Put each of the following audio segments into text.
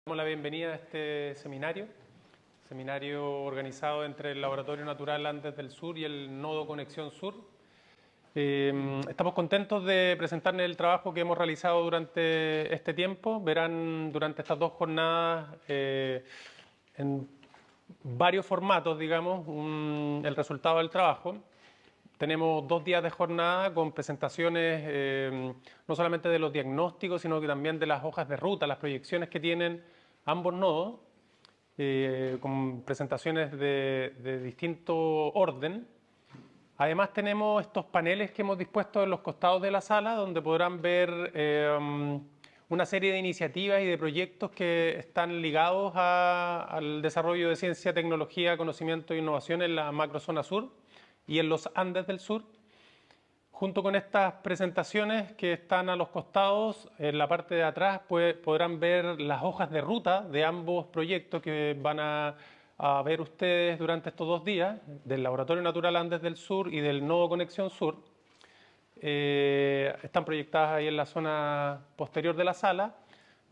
Damos la bienvenida a este seminario organizado entre el Laboratorio Natural Andes del Sur y el Nodo Conexión Sur. Estamos contentos de presentarles el trabajo que hemos realizado durante este tiempo. Verán durante estas dos jornadas en varios formatos, digamos, el resultado del trabajo. Tenemos 2 días de jornada con presentaciones no solamente de los diagnósticos, sino que también de las hojas de ruta, las proyecciones que tienen ambos nodos, con presentaciones de distinto orden. Además tenemos estos paneles que hemos dispuesto en los costados de la sala, donde podrán ver una serie de iniciativas y de proyectos que están ligados al desarrollo de ciencia, tecnología, conocimiento e innovación en la macrozona sur y en los Andes del Sur. Junto con estas presentaciones que están a los costados, en la parte de atrás podrán ver las hojas de ruta de ambos proyectos que van a ver ustedes durante estos 2 días, del Laboratorio Natural Andes del Sur y del Nodo Conexión Sur. Están proyectadas ahí en la zona posterior de la sala.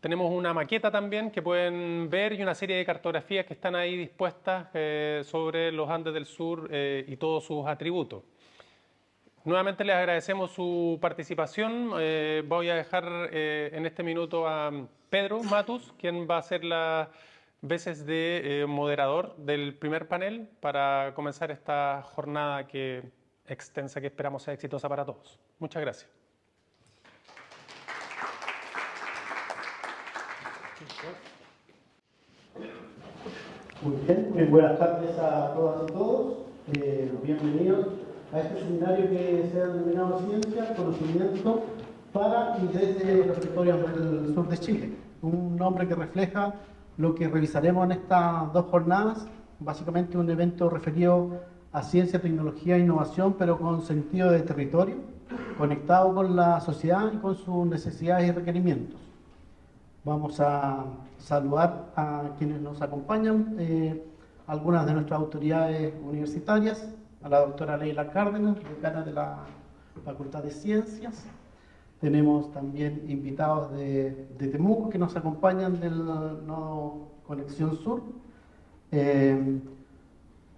Tenemos una maqueta también que pueden ver y una serie de cartografías que están ahí dispuestas sobre los Andes del Sur y todos sus atributos. Nuevamente les agradecemos su participación. Voy a dejar en este minuto a Pedro Matus, quien va a ser las veces de moderador del primer panel para comenzar esta jornada extensa que esperamos sea exitosa para todos. Muchas gracias. Muy bien, muy buenas tardes a todas y todos. Bienvenidos a este seminario que se ha denominado Ciencia, Conocimiento para y desde los territorios del sur de Chile. Un nombre que refleja lo que revisaremos en estas 2 jornadas, básicamente un evento referido a ciencia, tecnología e innovación, pero con sentido de territorio, conectado con la sociedad y con sus necesidades y requerimientos. Vamos a saludar a quienes nos acompañan, algunas de nuestras autoridades universitarias, a la doctora Leila Cárdenas, decana de la Facultad de Ciencias. Tenemos también invitados de Temuco que nos acompañan del Nodo Conexión Sur.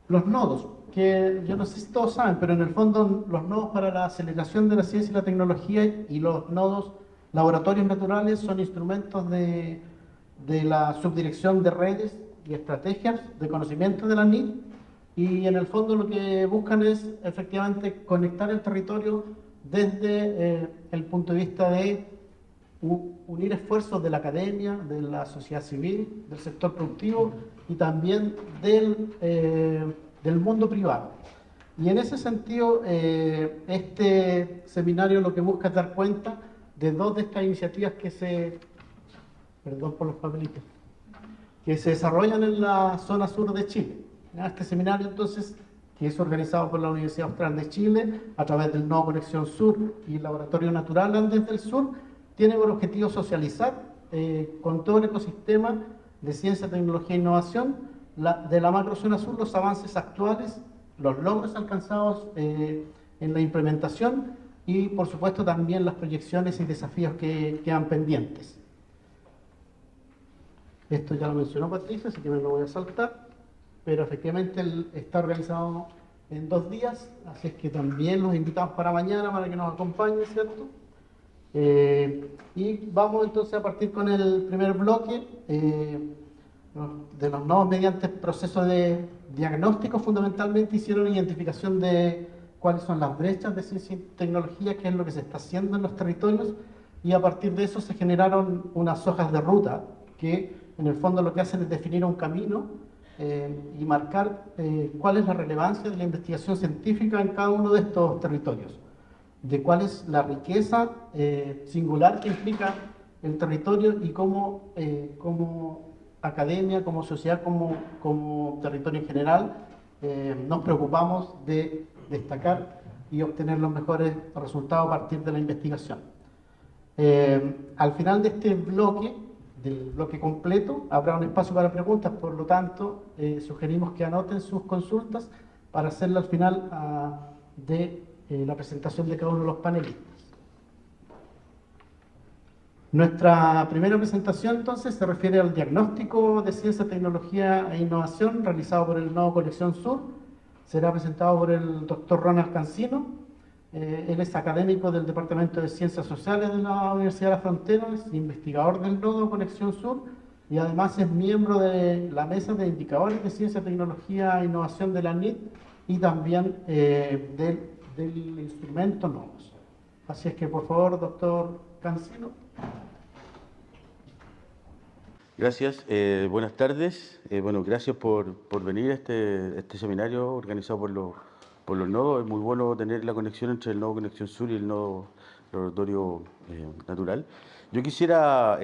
Los nodos, que yo no sé si todos saben, pero en el fondo los nodos para la aceleración de la ciencia y la tecnología y los nodos laboratorios naturales son instrumentos de la subdirección de redes y estrategias de conocimiento de la NIC, y en el fondo lo que buscan es efectivamente conectar el territorio desde el punto de vista de unir esfuerzos de la academia, de la sociedad civil, del sector productivo y también del mundo privado. Y en ese sentido, este seminario lo que busca es dar cuenta de 2 de estas iniciativas que se desarrollan en la zona sur de Chile. Este seminario, entonces, que es organizado por la Universidad Austral de Chile a través del Nodo Conexión Sur y el Laboratorio Natural Andes del Sur, tiene por objetivo socializar con todo el ecosistema de ciencia, tecnología e innovación de la macrozona sur los avances actuales, los logros alcanzados en la implementación y, por supuesto, también las proyecciones y desafíos que quedan pendientes. Esto ya lo mencionó Patricia, así que me lo voy a saltar, pero efectivamente está organizado en 2 días, así es que también los invitamos para mañana para que nos acompañen, ¿cierto? Y vamos entonces a partir con el primer bloque de los nodos mediante procesos de diagnóstico. Fundamentalmente hicieron identificación de cuáles son las brechas de ciencia y tecnología, qué es lo que se está haciendo en los territorios, y a partir de eso se generaron unas hojas de ruta que en el fondo lo que hacen es definir un camino y marcar cuál es la relevancia de la investigación científica en cada uno de estos territorios, de cuál es la riqueza singular que implica el territorio y cómo como academia, como sociedad, como territorio en general, nos preocupamos de destacar y obtener los mejores resultados a partir de la investigación. Al final de este bloque, del bloque completo, habrá un espacio para preguntas, por lo tanto, sugerimos que anoten sus consultas para hacerla al final de la presentación de cada uno de los panelistas. Nuestra primera presentación entonces se refiere al diagnóstico de ciencia, tecnología e innovación realizado por el Nodo Conexión Sur. Será presentado por el doctor Ronald Cancino. Él es académico del Departamento de Ciencias Sociales de la Universidad de la Frontera, es investigador del Nodo Conexión Sur y además es miembro de la Mesa de Indicadores de Ciencia, Tecnología e Innovación de la NIT y también del instrumento NODOS. Así es que, por favor, doctor Cancino. Gracias, buenas tardes. Bueno, gracias por venir a este seminario organizado por los nodos. Es muy bueno tener la conexión entre el nodo Conexión Sur y el nodo Laboratorio Natural. Yo quisiera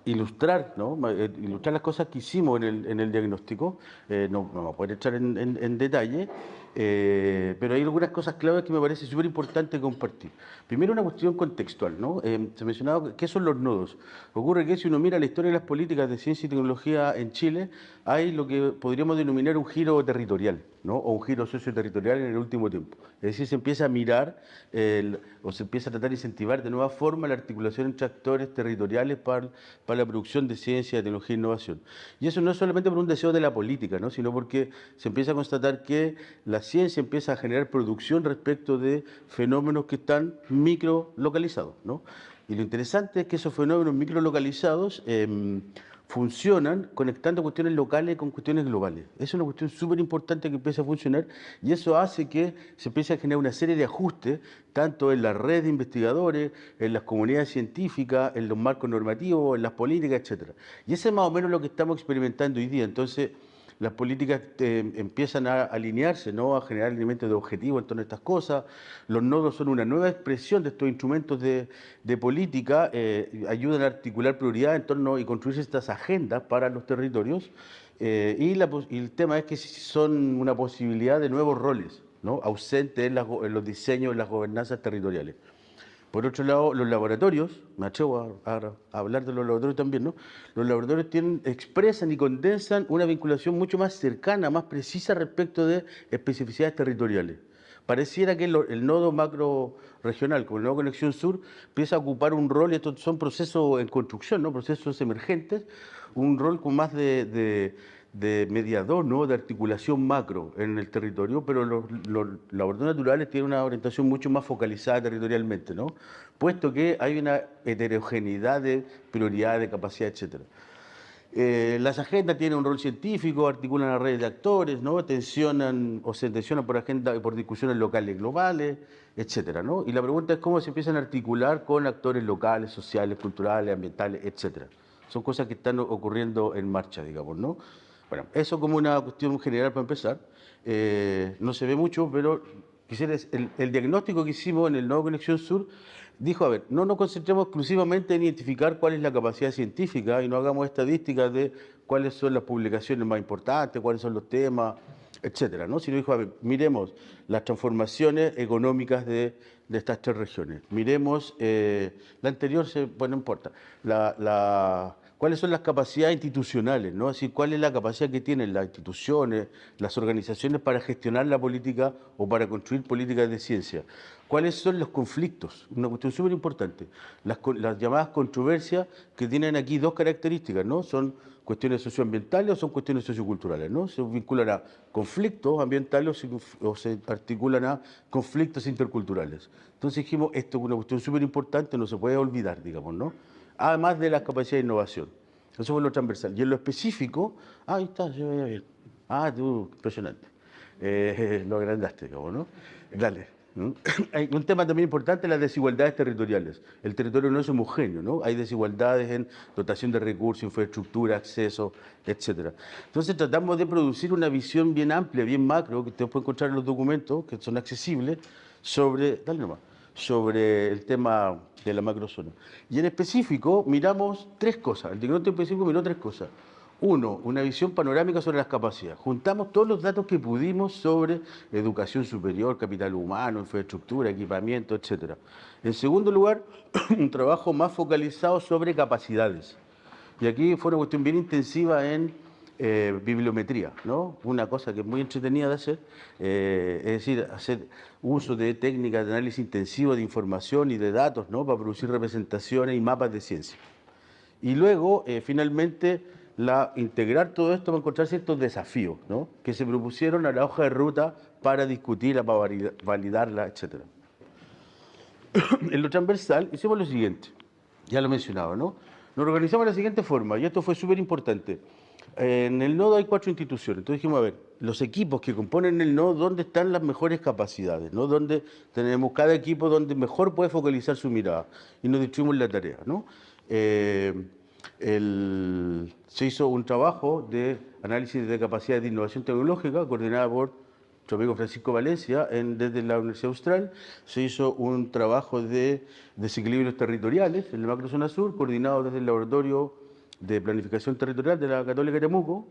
ilustrar, ¿no? Ilustrar las cosas que hicimos en el diagnóstico. No vamos a poder entrar en detalle, pero hay algunas cosas claves que me parece súper importante compartir. Primero, una cuestión contextual, ¿no? Se mencionaba qué son los nodos. Ocurre que si uno mira la historia de las políticas de ciencia y tecnología en Chile, hay lo que podríamos denominar un giro territorial, ¿no? O un giro socioterritorial en el último tiempo. Es decir, se empieza a mirar o se empieza a tratar de incentivar de nueva forma la articulación entre actores territoriales para la producción de ciencia, tecnología e innovación. Y eso no es solamente por un deseo de la política, ¿no? Sino porque se empieza a constatar que la ciencia empieza a generar producción respecto de fenómenos que están microlocalizados, ¿no? Y lo interesante es que esos fenómenos microlocalizados funcionan conectando cuestiones locales con cuestiones globales. Es una cuestión súper importante que empieza a funcionar y eso hace que se empiece a generar una serie de ajustes, tanto en la red de investigadores, en las comunidades científicas, en los marcos normativos, en las políticas, etc. Y eso es más o menos lo que estamos experimentando hoy día. Entonces, las políticas empiezan a alinearse, ¿no? A generar alineamientos de objetivos en torno a estas cosas. Los nodos son una nueva expresión de estos instrumentos de política, ayudan a articular prioridades en torno y construir estas agendas para los territorios. Y el tema es que son una posibilidad de nuevos roles, ¿no? Ausentes en los diseños, en las gobernanzas territoriales. Por otro lado, los laboratorios, me atrevo a hablar de los laboratorios también, ¿no? Los laboratorios expresan y condensan una vinculación mucho más cercana, más precisa respecto de especificidades territoriales. Pareciera que el nodo macro regional, como el nodo Conexión Sur, empieza a ocupar un rol, y estos son procesos en construcción, ¿no? Procesos emergentes, un rol con más de mediador, ¿no? De articulación macro en el territorio, pero los laboratorios naturales tienen una orientación mucho más focalizada territorialmente, ¿no? Puesto que hay una heterogeneidad de prioridades, de capacidades, etc. Las agendas tienen un rol científico, articulan a redes de actores, ¿no? Se tensionan por agenda y por discusiones locales y globales, etcétera, ¿no? Y la pregunta es cómo se empiezan a articular con actores locales, sociales, culturales, ambientales, etcétera. Son cosas que están ocurriendo en marcha, digamos, ¿no? Bueno, eso como una cuestión general para empezar. No se ve mucho, pero quisiera el diagnóstico que hicimos en el Nodo Conexión Sur dijo, a ver, no nos concentremos exclusivamente en identificar cuál es la capacidad científica y no hagamos estadísticas de cuáles son las publicaciones más importantes, cuáles son los temas, etcétera, ¿no? Sino dijo, a ver, miremos las transformaciones económicas de estas tres regiones. Miremos, la anterior, bueno, no importa, cuáles son las capacidades institucionales, ¿no? Es decir, cuál es la capacidad que tienen las instituciones, las organizaciones para gestionar la política o para construir políticas de ciencia. ¿Cuáles son los conflictos? Una cuestión súper importante. Las llamadas controversias que tienen aquí dos características, ¿no? Son cuestiones socioambientales o son cuestiones socioculturales, ¿no? Se vinculan a conflictos ambientales o se articulan a conflictos interculturales. Entonces dijimos, esto es una cuestión súper importante, no se puede olvidar, digamos, ¿no? Además de las capacidades de innovación. Eso fue lo transversal. Y en lo específico, ahí está, se veía bien. Tú, impresionante. Lo agrandaste, digamos, ¿no? Dale. Hay un tema también importante, las desigualdades territoriales. El territorio no es homogéneo, ¿no? Hay desigualdades en dotación de recursos, infraestructura, acceso, etcétera. Entonces tratamos de producir una visión bien amplia, bien macro, que ustedes pueden encontrar en los documentos, que son accesibles, sobre el tema de la macrozona. Y en específico miramos tres cosas. El diagnóstico específico miró tres cosas. Uno, una visión panorámica sobre las capacidades. Juntamos todos los datos que pudimos sobre educación superior, capital humano, infraestructura, equipamiento, etc. En segundo lugar, un trabajo más focalizado sobre capacidades. Y aquí fue una cuestión bien intensiva en bibliometría, ¿no? Una cosa que es muy entretenida de hacer, es decir, hacer uso de técnicas de análisis intensivo de información y de datos, ¿no? Para producir representaciones y mapas de ciencia. Y luego, finalmente, integrar todo esto para encontrar ciertos desafíos, ¿no? Que se propusieron a la hoja de ruta para discutirla, para validarla, etc. En lo transversal hicimos lo siguiente, ya lo mencionaba, ¿no? Nos organizamos de la siguiente forma, y esto fue súper importante. En el nodo hay 4 instituciones, entonces dijimos, a ver, los equipos que componen el nodo, ¿dónde están las mejores capacidades? ¿No? ¿Dónde tenemos cada equipo donde mejor puede focalizar su mirada? Y nos distribuimos la tarea, ¿no? Se hizo un trabajo de análisis de capacidades de innovación tecnológica coordinada por nuestro amigo Francisco Valencia desde la Universidad Austral. Se hizo un trabajo de desequilibrios territoriales en la macrozona sur, coordinado desde el Laboratorio de Planificación Territorial de la Católica de Temuco.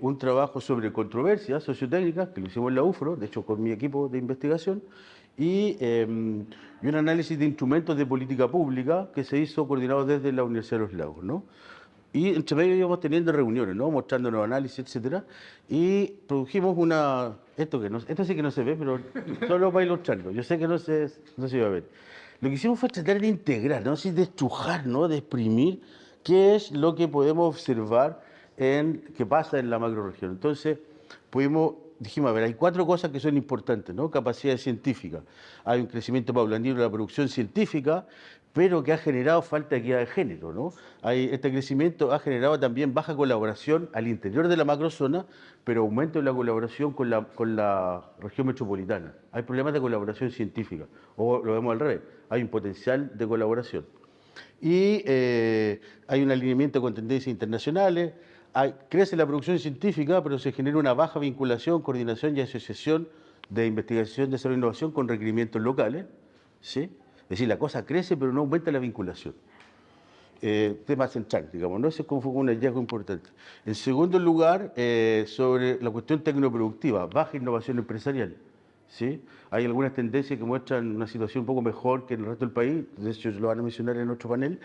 Un trabajo sobre controversias sociotécnicas, que lo hicimos en la UFRO, de hecho con mi equipo de investigación, y un análisis de instrumentos de política pública que se hizo coordinado desde la Universidad de los Lagos, ¿no? Y entre medio íbamos teniendo reuniones, ¿no? Mostrándonos análisis, etcétera, y produjimos esto sí que no se ve, pero solo para ilustrarlo, yo sé que no se iba a ver. Lo que hicimos fue tratar de integrar, ¿no? Así de estrujar, ¿no? De exprimir qué es lo que podemos observar que pasa en la macrorregión. Entonces, dijimos, a ver, hay 4 cosas que son importantes, ¿no? Capacidad científica. Hay un crecimiento paulatino de la producción científica, pero que ha generado falta de equidad de género, ¿no? Este crecimiento ha generado también baja colaboración al interior de la macrozona, pero aumento de la colaboración con la región metropolitana. Hay problemas de colaboración científica, o lo vemos al revés, hay un potencial de colaboración. Y hay un alineamiento con tendencias internacionales. Crece la producción científica, pero se genera una baja vinculación, coordinación y asociación de investigación, desarrollo e innovación con requerimientos locales, ¿sí? Es decir, la cosa crece, pero no aumenta la vinculación. Tema central, digamos, ¿no? Ese fue un hallazgo importante. En segundo lugar, sobre la cuestión tecnoproductiva, baja innovación empresarial, ¿sí? Hay algunas tendencias que muestran una situación un poco mejor que en el resto del país, de hecho lo van a mencionar en otro panel.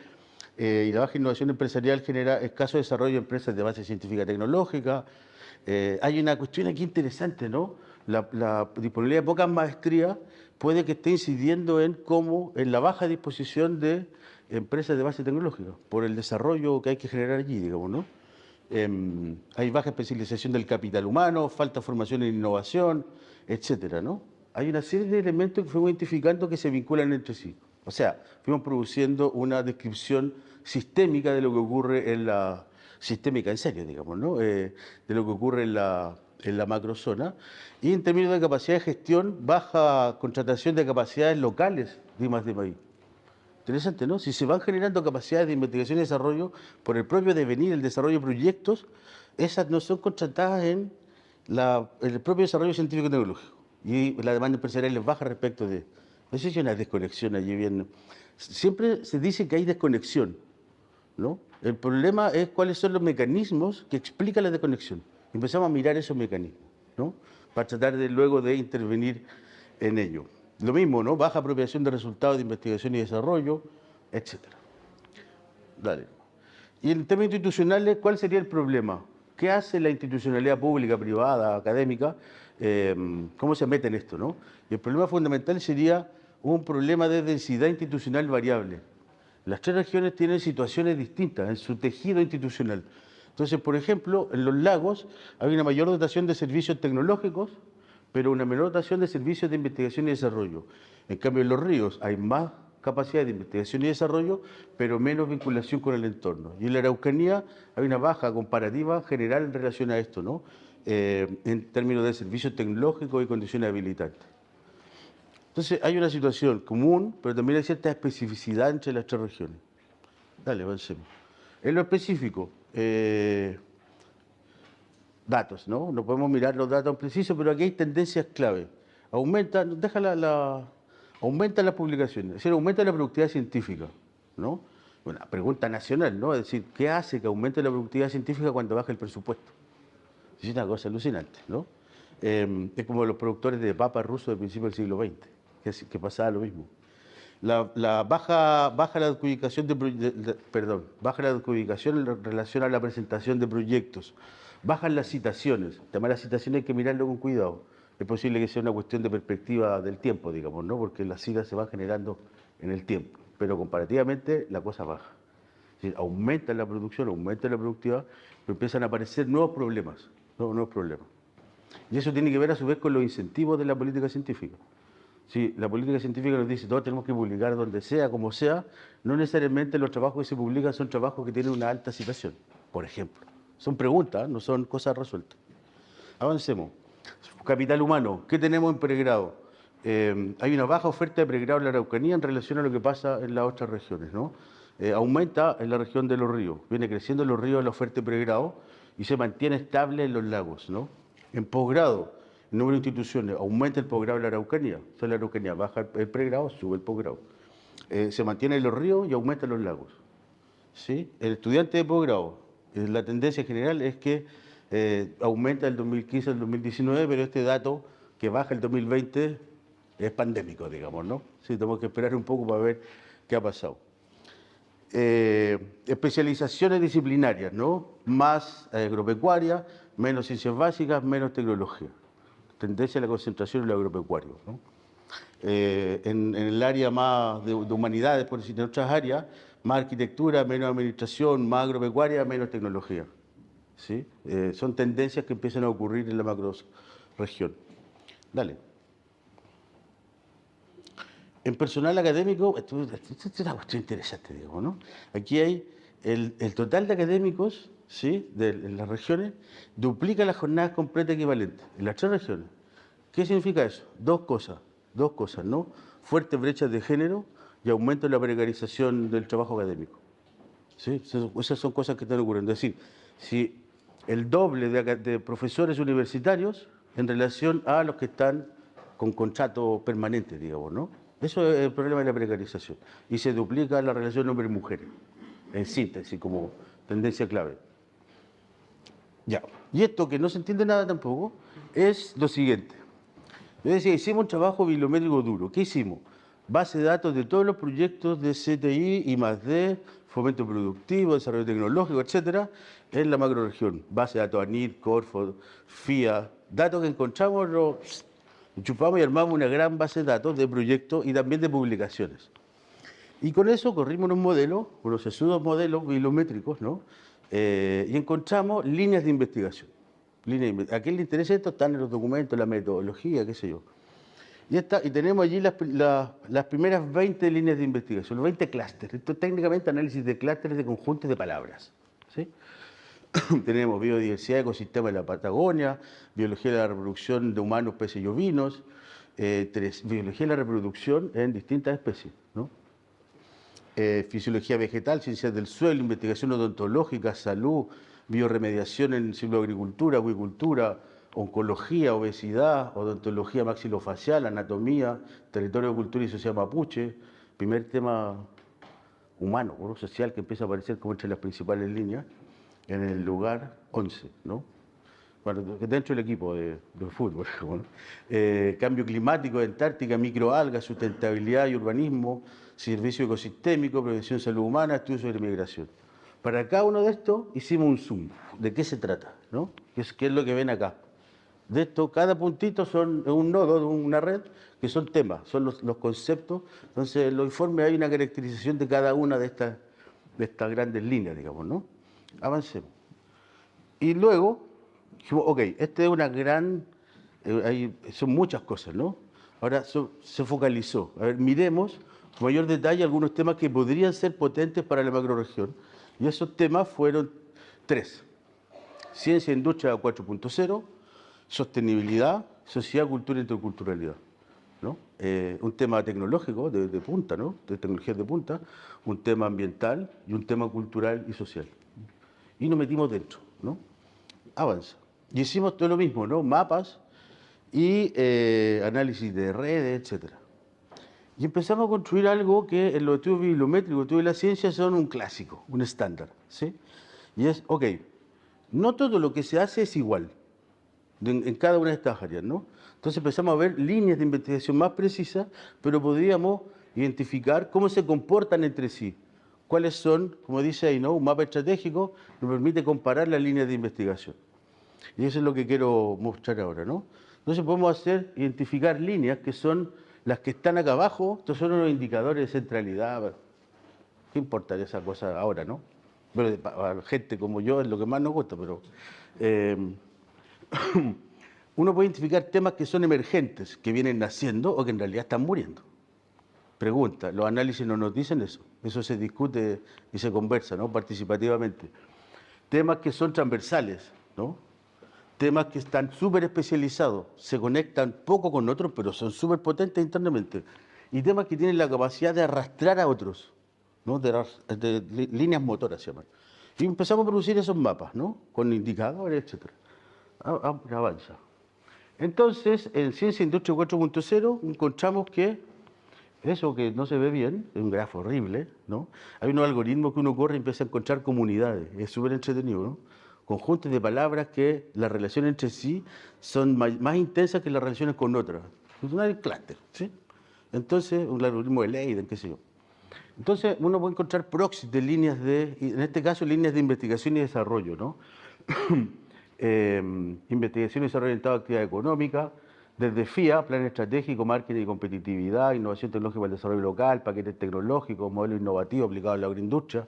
Y la baja innovación empresarial genera escaso desarrollo de empresas de base científica tecnológica. Hay una cuestión aquí interesante, ¿no? La disponibilidad de pocas maestrías puede que esté incidiendo en la baja disposición de empresas de base tecnológica, por el desarrollo que hay que generar allí, digamos, ¿no? Hay baja especialización del capital humano, falta de formación en innovación, etcétera, ¿no? Hay una serie de elementos que fuimos identificando que se vinculan entre sí. O sea, fuimos produciendo una descripción sistémica de lo que ocurre sistémica en serio, digamos, ¿no? De lo que ocurre en la macrozona. Y en términos de capacidad de gestión, baja contratación de capacidades locales de I+D+I. Interesante, ¿no? Si se van generando capacidades de investigación y desarrollo por el propio devenir, el desarrollo de proyectos, esas no son contratadas en el propio desarrollo científico y tecnológico. Y la demanda empresarial es baja respecto de... No sé si hay una desconexión allí bien. Siempre se dice que hay desconexión, ¿no? El problema es cuáles son los mecanismos que explican la desconexión. Empezamos a mirar esos mecanismos, ¿no? Para tratar luego de intervenir en ello. Lo mismo, ¿no? Baja apropiación de resultados de investigación y desarrollo, etcétera. Dale. Y en términos institucionales, ¿cuál sería el problema? ¿Qué hace la institucionalidad pública, privada, académica? ¿Cómo se mete en esto, no? Y el problema fundamental sería un problema de densidad institucional variable. Las 3 regiones tienen situaciones distintas en su tejido institucional. Entonces, por ejemplo, en los lagos hay una mayor dotación de servicios tecnológicos, pero una menor dotación de servicios de investigación y desarrollo. En cambio, en los ríos hay más capacidad de investigación y desarrollo, pero menos vinculación con el entorno. Y en la Araucanía hay una baja comparativa general en relación a esto, ¿no? En términos de servicios tecnológicos y condiciones habilitantes. Entonces, hay una situación común, pero también hay cierta especificidad entre las 3 regiones. Dale, avancemos. En lo específico, datos, ¿no? No podemos mirar los datos precisos, pero aquí hay tendencias clave. Aumenta las publicaciones, es decir, aumenta la productividad científica, ¿no? Una pregunta nacional, ¿no? Es decir, ¿qué hace que aumente la productividad científica cuando baja el presupuesto? Es una cosa alucinante, ¿no? Es como los productores de papas rusos del principio del siglo XX, que pasaba lo mismo. baja la adjudicación baja la adjudicación en relación a la presentación de proyectos, bajan las citaciones. El tema de las citaciones hay que mirarlo con cuidado. Es posible que sea una cuestión de perspectiva del tiempo, digamos, ¿no? Porque las citas se van generando en el tiempo, pero comparativamente la cosa baja. Es decir, aumenta la producción, aumenta la productividad, pero empiezan a aparecer nuevos problemas, nuevos problemas. Y eso tiene que ver a su vez con los incentivos de la política científica. Si la política científica nos dice todos tenemos que publicar donde sea, como sea, no necesariamente los trabajos que se publican son trabajos que tienen una alta citación, por ejemplo. Son preguntas, no son cosas resueltas. Avancemos. Capital humano, ¿qué tenemos en pregrado? Hay una baja oferta de pregrado en la Araucanía en relación a lo que pasa en las otras regiones, ¿no? Aumenta en la región de los ríos, viene creciendo en los ríos la oferta de pregrado y se mantiene estable en los lagos, ¿no? En posgrado, el número de instituciones, aumenta el posgrado en la Araucanía, o sea, la Araucanía baja el pregrado, sube el posgrado. Se mantiene en los ríos y aumenta en los lagos, ¿sí? El estudiante de posgrado, la tendencia general es que aumenta el 2015 al 2019, pero este dato que baja el 2020 es pandémico, digamos, ¿no? Sí, tenemos que esperar un poco para ver qué ha pasado. Especializaciones disciplinarias, ¿no? Más agropecuaria, menos ciencias básicas, menos tecnología. Tendencia a la concentración en lo agropecuario, ¿no? En el área más de humanidades, por decir, en otras áreas, más arquitectura, menos administración, más agropecuaria, menos tecnología. ¿Sí? Son tendencias que empiezan a ocurrir en la macroregión. Dale. En personal académico, esto es una cuestión interesante, digamos, ¿no? Aquí hay el total de académicos, ¿sí? En las regiones, duplica las jornadas completas equivalentes, en las 3 regiones. ¿Qué significa eso? Dos cosas, ¿no? Fuertes brechas de género y aumento de la precarización del trabajo académico. ¿Sí? Esas son cosas que están ocurriendo. Es decir, si el doble de profesores universitarios en relación a los que están con contrato permanente, digamos, ¿no? Eso es el problema de la precarización. Y se duplica la relación hombres-mujeres, en síntesis, como tendencia clave. Ya. Y esto, que no se entiende nada tampoco, es lo siguiente. Yo decía, hicimos un trabajo bibliométrico duro. ¿Qué hicimos? Base de datos de todos los proyectos de CTI, I+D, fomento productivo, desarrollo tecnológico, etcétera, en la macroregión. Base de datos ANID, Corfo, FIA, datos que encontramos, los chupamos y armamos una gran base de datos de proyectos y también de publicaciones. Y con eso corrimos unos modelos, unos sesudos modelos bibliométricos, ¿no? Y encontramos líneas de investigación. ¿A quién le interesa esto? Están en los documentos, la metodología, qué sé yo. Y tenemos allí las primeras 20 líneas de investigación, los 20 clústeres. Esto es técnicamente análisis de clústeres de conjuntos de palabras, ¿sí? Tenemos biodiversidad, ecosistema de la Patagonia, biología de la reproducción de humanos, peces y ovinos, biología de la reproducción en distintas especies, ¿no? Fisiología vegetal, ciencias del suelo, investigación odontológica, salud, bioremediación en silvoagricultura, acuicultura, oncología, obesidad, odontología maxilofacial, anatomía, territorio de cultura y sociedad mapuche, primer tema humano, ¿no? Social, que empieza a aparecer como entre las principales líneas, en el lugar 11, ¿no? Bueno, dentro del equipo de fútbol, ¿no? Cambio climático, Antártica, microalgas, sustentabilidad y urbanismo, servicio ecosistémico, prevención de salud humana, estudios sobre migración. Para cada uno de estos hicimos un zoom. ¿De qué se trata? ¿No? ¿Qué es lo que ven acá? De esto, cada puntito son un nodo de una red, que son temas, son los conceptos. Entonces, en los informes hay una caracterización de cada una de estas grandes líneas, digamos, ¿no? Avancemos. Y luego, dijimos, ok, esta es una gran... son muchas cosas, ¿no? Ahora se focalizó. A ver, miremos con mayor detalle algunos temas que podrían ser potentes para la macroregión. Y esos temas fueron 3. Ciencia e Industria 4.0, sostenibilidad, sociedad, cultura e interculturalidad, ¿no? Un tema tecnológico de punta, ¿no? De tecnologías de punta, un tema ambiental y un tema cultural y social. Y nos metimos dentro, ¿no? Avanza. Y hicimos todo lo mismo, ¿no? Mapas y análisis de redes, etcétera. Y empezamos a construir algo que en los estudios bibliométricos, estudios de la ciencia, son un clásico, un estándar, ¿sí? Y es, ok, no todo lo que se hace es igual en cada una de estas áreas, ¿no? Entonces empezamos a ver líneas de investigación más precisas, pero podríamos identificar cómo se comportan entre sí. Cuáles son, como dice ahí, ¿no? Un mapa estratégico nos permite comparar las líneas de investigación. Y eso es lo que quiero mostrar ahora, ¿no? Entonces podemos identificar líneas que son las que están acá abajo. Estos son unos indicadores de centralidad. ¿Qué importa esa cosa ahora, no? Bueno, a gente como yo es lo que más nos gusta, pero uno puede identificar temas que son emergentes, que vienen naciendo o que en realidad están muriendo. Pregunta, los análisis no nos dicen eso. Eso se discute y se conversa, ¿no? Participativamente. Temas que son transversales, ¿no? Temas que están súper especializados, se conectan poco con otros, pero son súper potentes internamente. Y temas que tienen la capacidad de arrastrar a otros, ¿no? De líneas motoras, se llaman. Y empezamos a producir esos mapas, ¿no? Con indicadores, etc. Avanza. Entonces, en Ciencia e Industria 4.0 encontramos que eso que no se ve bien, es un grafo horrible, ¿no? Hay unos algoritmos que uno corre y empieza a encontrar comunidades, es súper entretenido, ¿no? Conjuntos de palabras que las relaciones entre sí son más intensas que las relaciones con otras. Es un clúster, ¿sí? Entonces, un algoritmo de Leiden, qué sé yo. Entonces, uno puede encontrar proxies de líneas en este caso, líneas de investigación y desarrollo, ¿no? Investigación y desarrollo orientado a actividad económica, desde FIA, Plan Estratégico, Marketing y Competitividad, Innovación Tecnológica para el Desarrollo Local, paquetes tecnológicos, modelos innovativos aplicados a la agroindustria.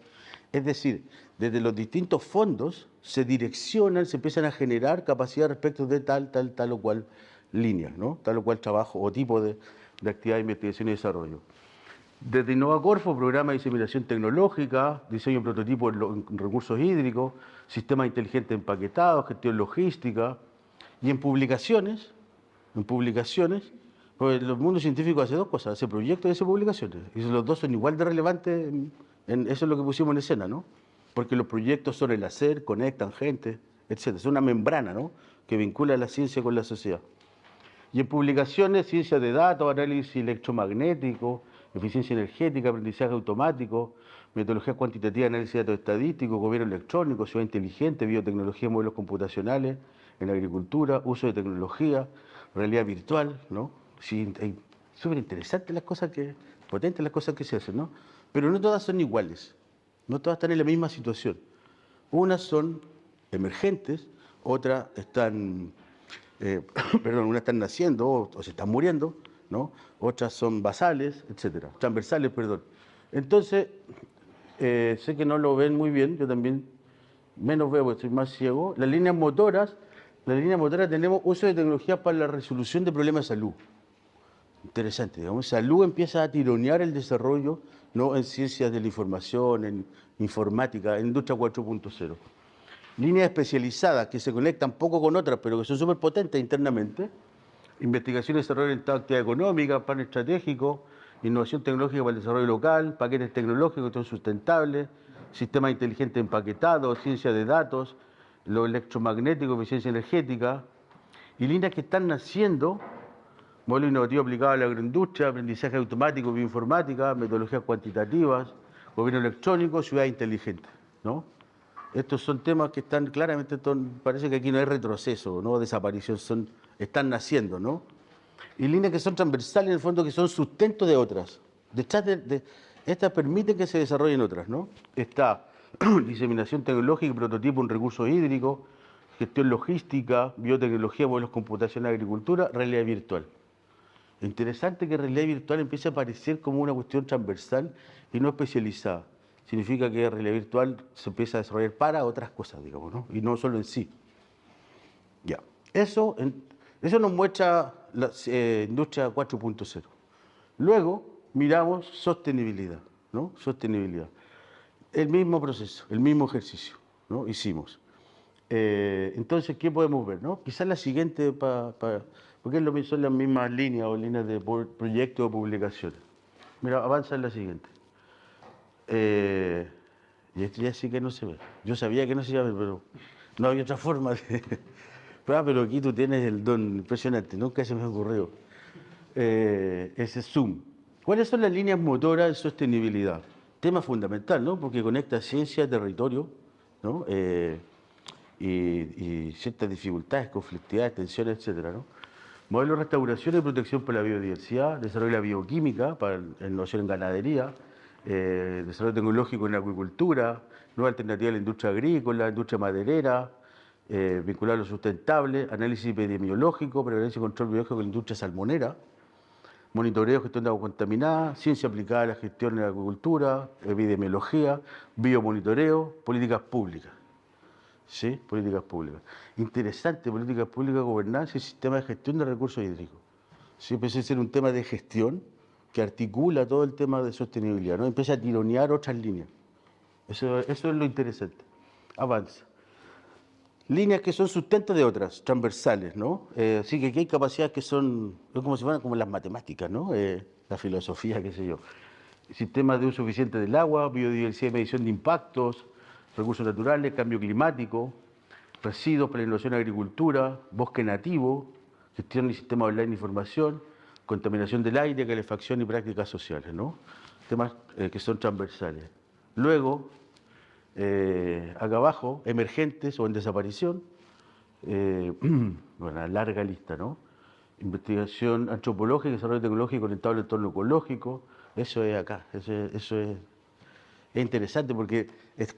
Es decir, desde los distintos fondos se direccionan, se empiezan a generar capacidad respecto de tal o cual línea, ¿no? Tal o cual trabajo o tipo de actividad de investigación y desarrollo. Desde Innovacorfo, programa de diseminación tecnológica, diseño de prototipos en recursos hídricos, sistemas inteligentes empaquetados, gestión logística. Y en publicaciones, pues el mundo científico hace dos cosas, hace proyectos y hace publicaciones. Y los dos son igual de relevantes, eso es lo que pusimos en escena, ¿no? Porque los proyectos son el hacer, conectan gente, etc. Es una membrana, ¿no? Que vincula la ciencia con la sociedad. Y en publicaciones, ciencia de datos, análisis electromagnético, eficiencia energética, aprendizaje automático, metodología cuantitativa, análisis de datos estadísticos, gobierno electrónico, ciudad inteligente, biotecnología, modelos computacionales, en agricultura, uso de tecnología, realidad virtual, ¿no? Sí, súper interesantes las cosas potentes las cosas que se hacen, ¿no? Pero no todas son iguales, no todas están en la misma situación. Unas son emergentes, otras están, unas están naciendo o se están muriendo, ¿no? Otras son basales, etcétera, transversales, perdón. Entonces, sé que no lo ven muy bien, yo también menos veo porque estoy más ciego. Las líneas motoras tenemos uso de tecnologías para la resolución de problemas de salud. Interesante, digamos, salud empieza a tironear el desarrollo, ¿no? En ciencias de la información, en informática, en industria 4.0. Líneas especializadas que se conectan poco con otras, pero que son súper potentes internamente. Investigación y desarrollo orientado a actividad económica, plan estratégico, innovación tecnológica para el desarrollo local, paquetes tecnológicos que son sustentables, sistemas inteligentes empaquetados, ciencia de datos, lo electromagnético, eficiencia energética, y líneas que están naciendo, modelo innovativo aplicado a la agroindustria, aprendizaje automático, bioinformática, metodologías cuantitativas, gobierno electrónico, ciudad inteligente, ¿no? Estos son temas que están claramente, parece que aquí no hay retroceso, no desaparición, están naciendo, ¿no? Y líneas que son transversales en el fondo, que son sustento de otras. Detrás de estas permiten que se desarrollen otras, ¿no? Está diseminación tecnológica y prototipo en recursos hídricos, gestión logística, biotecnología, modelos computacionales, agricultura, realidad virtual. Interesante que realidad virtual empiece a aparecer como una cuestión transversal y no especializada. Significa que realidad virtual se empieza a desarrollar para otras cosas, digamos, ¿no? Y no solo en sí. Ya. Eso nos muestra la industria 4.0. Luego miramos sostenibilidad, ¿no? Sostenibilidad. El mismo proceso, el mismo ejercicio, ¿no? Hicimos. Entonces, ¿qué podemos ver, no? Quizás la siguiente, porque son las mismas líneas o líneas de proyectos o publicaciones. Mira, avanza en la siguiente. Y esto ya sí que no se ve. Yo sabía que no se iba a ver, pero no había otra forma de... pero aquí tú tienes el don impresionante, nunca se me ocurrió. Ese zoom. ¿Cuáles son las líneas motoras de sostenibilidad? Tema fundamental, ¿no? Porque conecta ciencia, territorio, ¿no? Y ciertas dificultades, conflictividades, tensiones, etcétera, ¿no? Modelo de restauración y protección para la biodiversidad, desarrollo de la bioquímica para la innovación en ganadería, desarrollo tecnológico en agricultura, nueva alternativa a la industria agrícola, industria maderera, vinculado a lo sustentable, análisis epidemiológico, prevencia y control biológico de la industria salmonera, monitoreo, gestión de agua contaminada, ciencia aplicada a la gestión en la agricultura, epidemiología, biomonitoreo, políticas públicas. ¿Sí? Políticas públicas. Interesante, políticas públicas, gobernanza y sistema de gestión de recursos hídricos. ¿Sí? Empieza a ser un tema de gestión que articula todo el tema de sostenibilidad, ¿no? Empieza a tironear otras líneas. Eso es lo interesante. Avanza. Líneas que son sustentos de otras, transversales, ¿no? Así que aquí hay capacidades que son como si fueran como las matemáticas, ¿no? La filosofía, qué sé yo. Sistemas de uso eficiente del agua, biodiversidad y medición de impactos, recursos naturales, cambio climático, residuos para la innovación en agricultura, bosque nativo, gestión y sistema online de información, contaminación del aire, calefacción y prácticas sociales, ¿no? Temas que son transversales. Luego, acá abajo, emergentes o en desaparición, bueno, larga lista, ¿no? Investigación antropológica, desarrollo tecnológico conectado al entorno ecológico, eso es acá, eso es interesante porque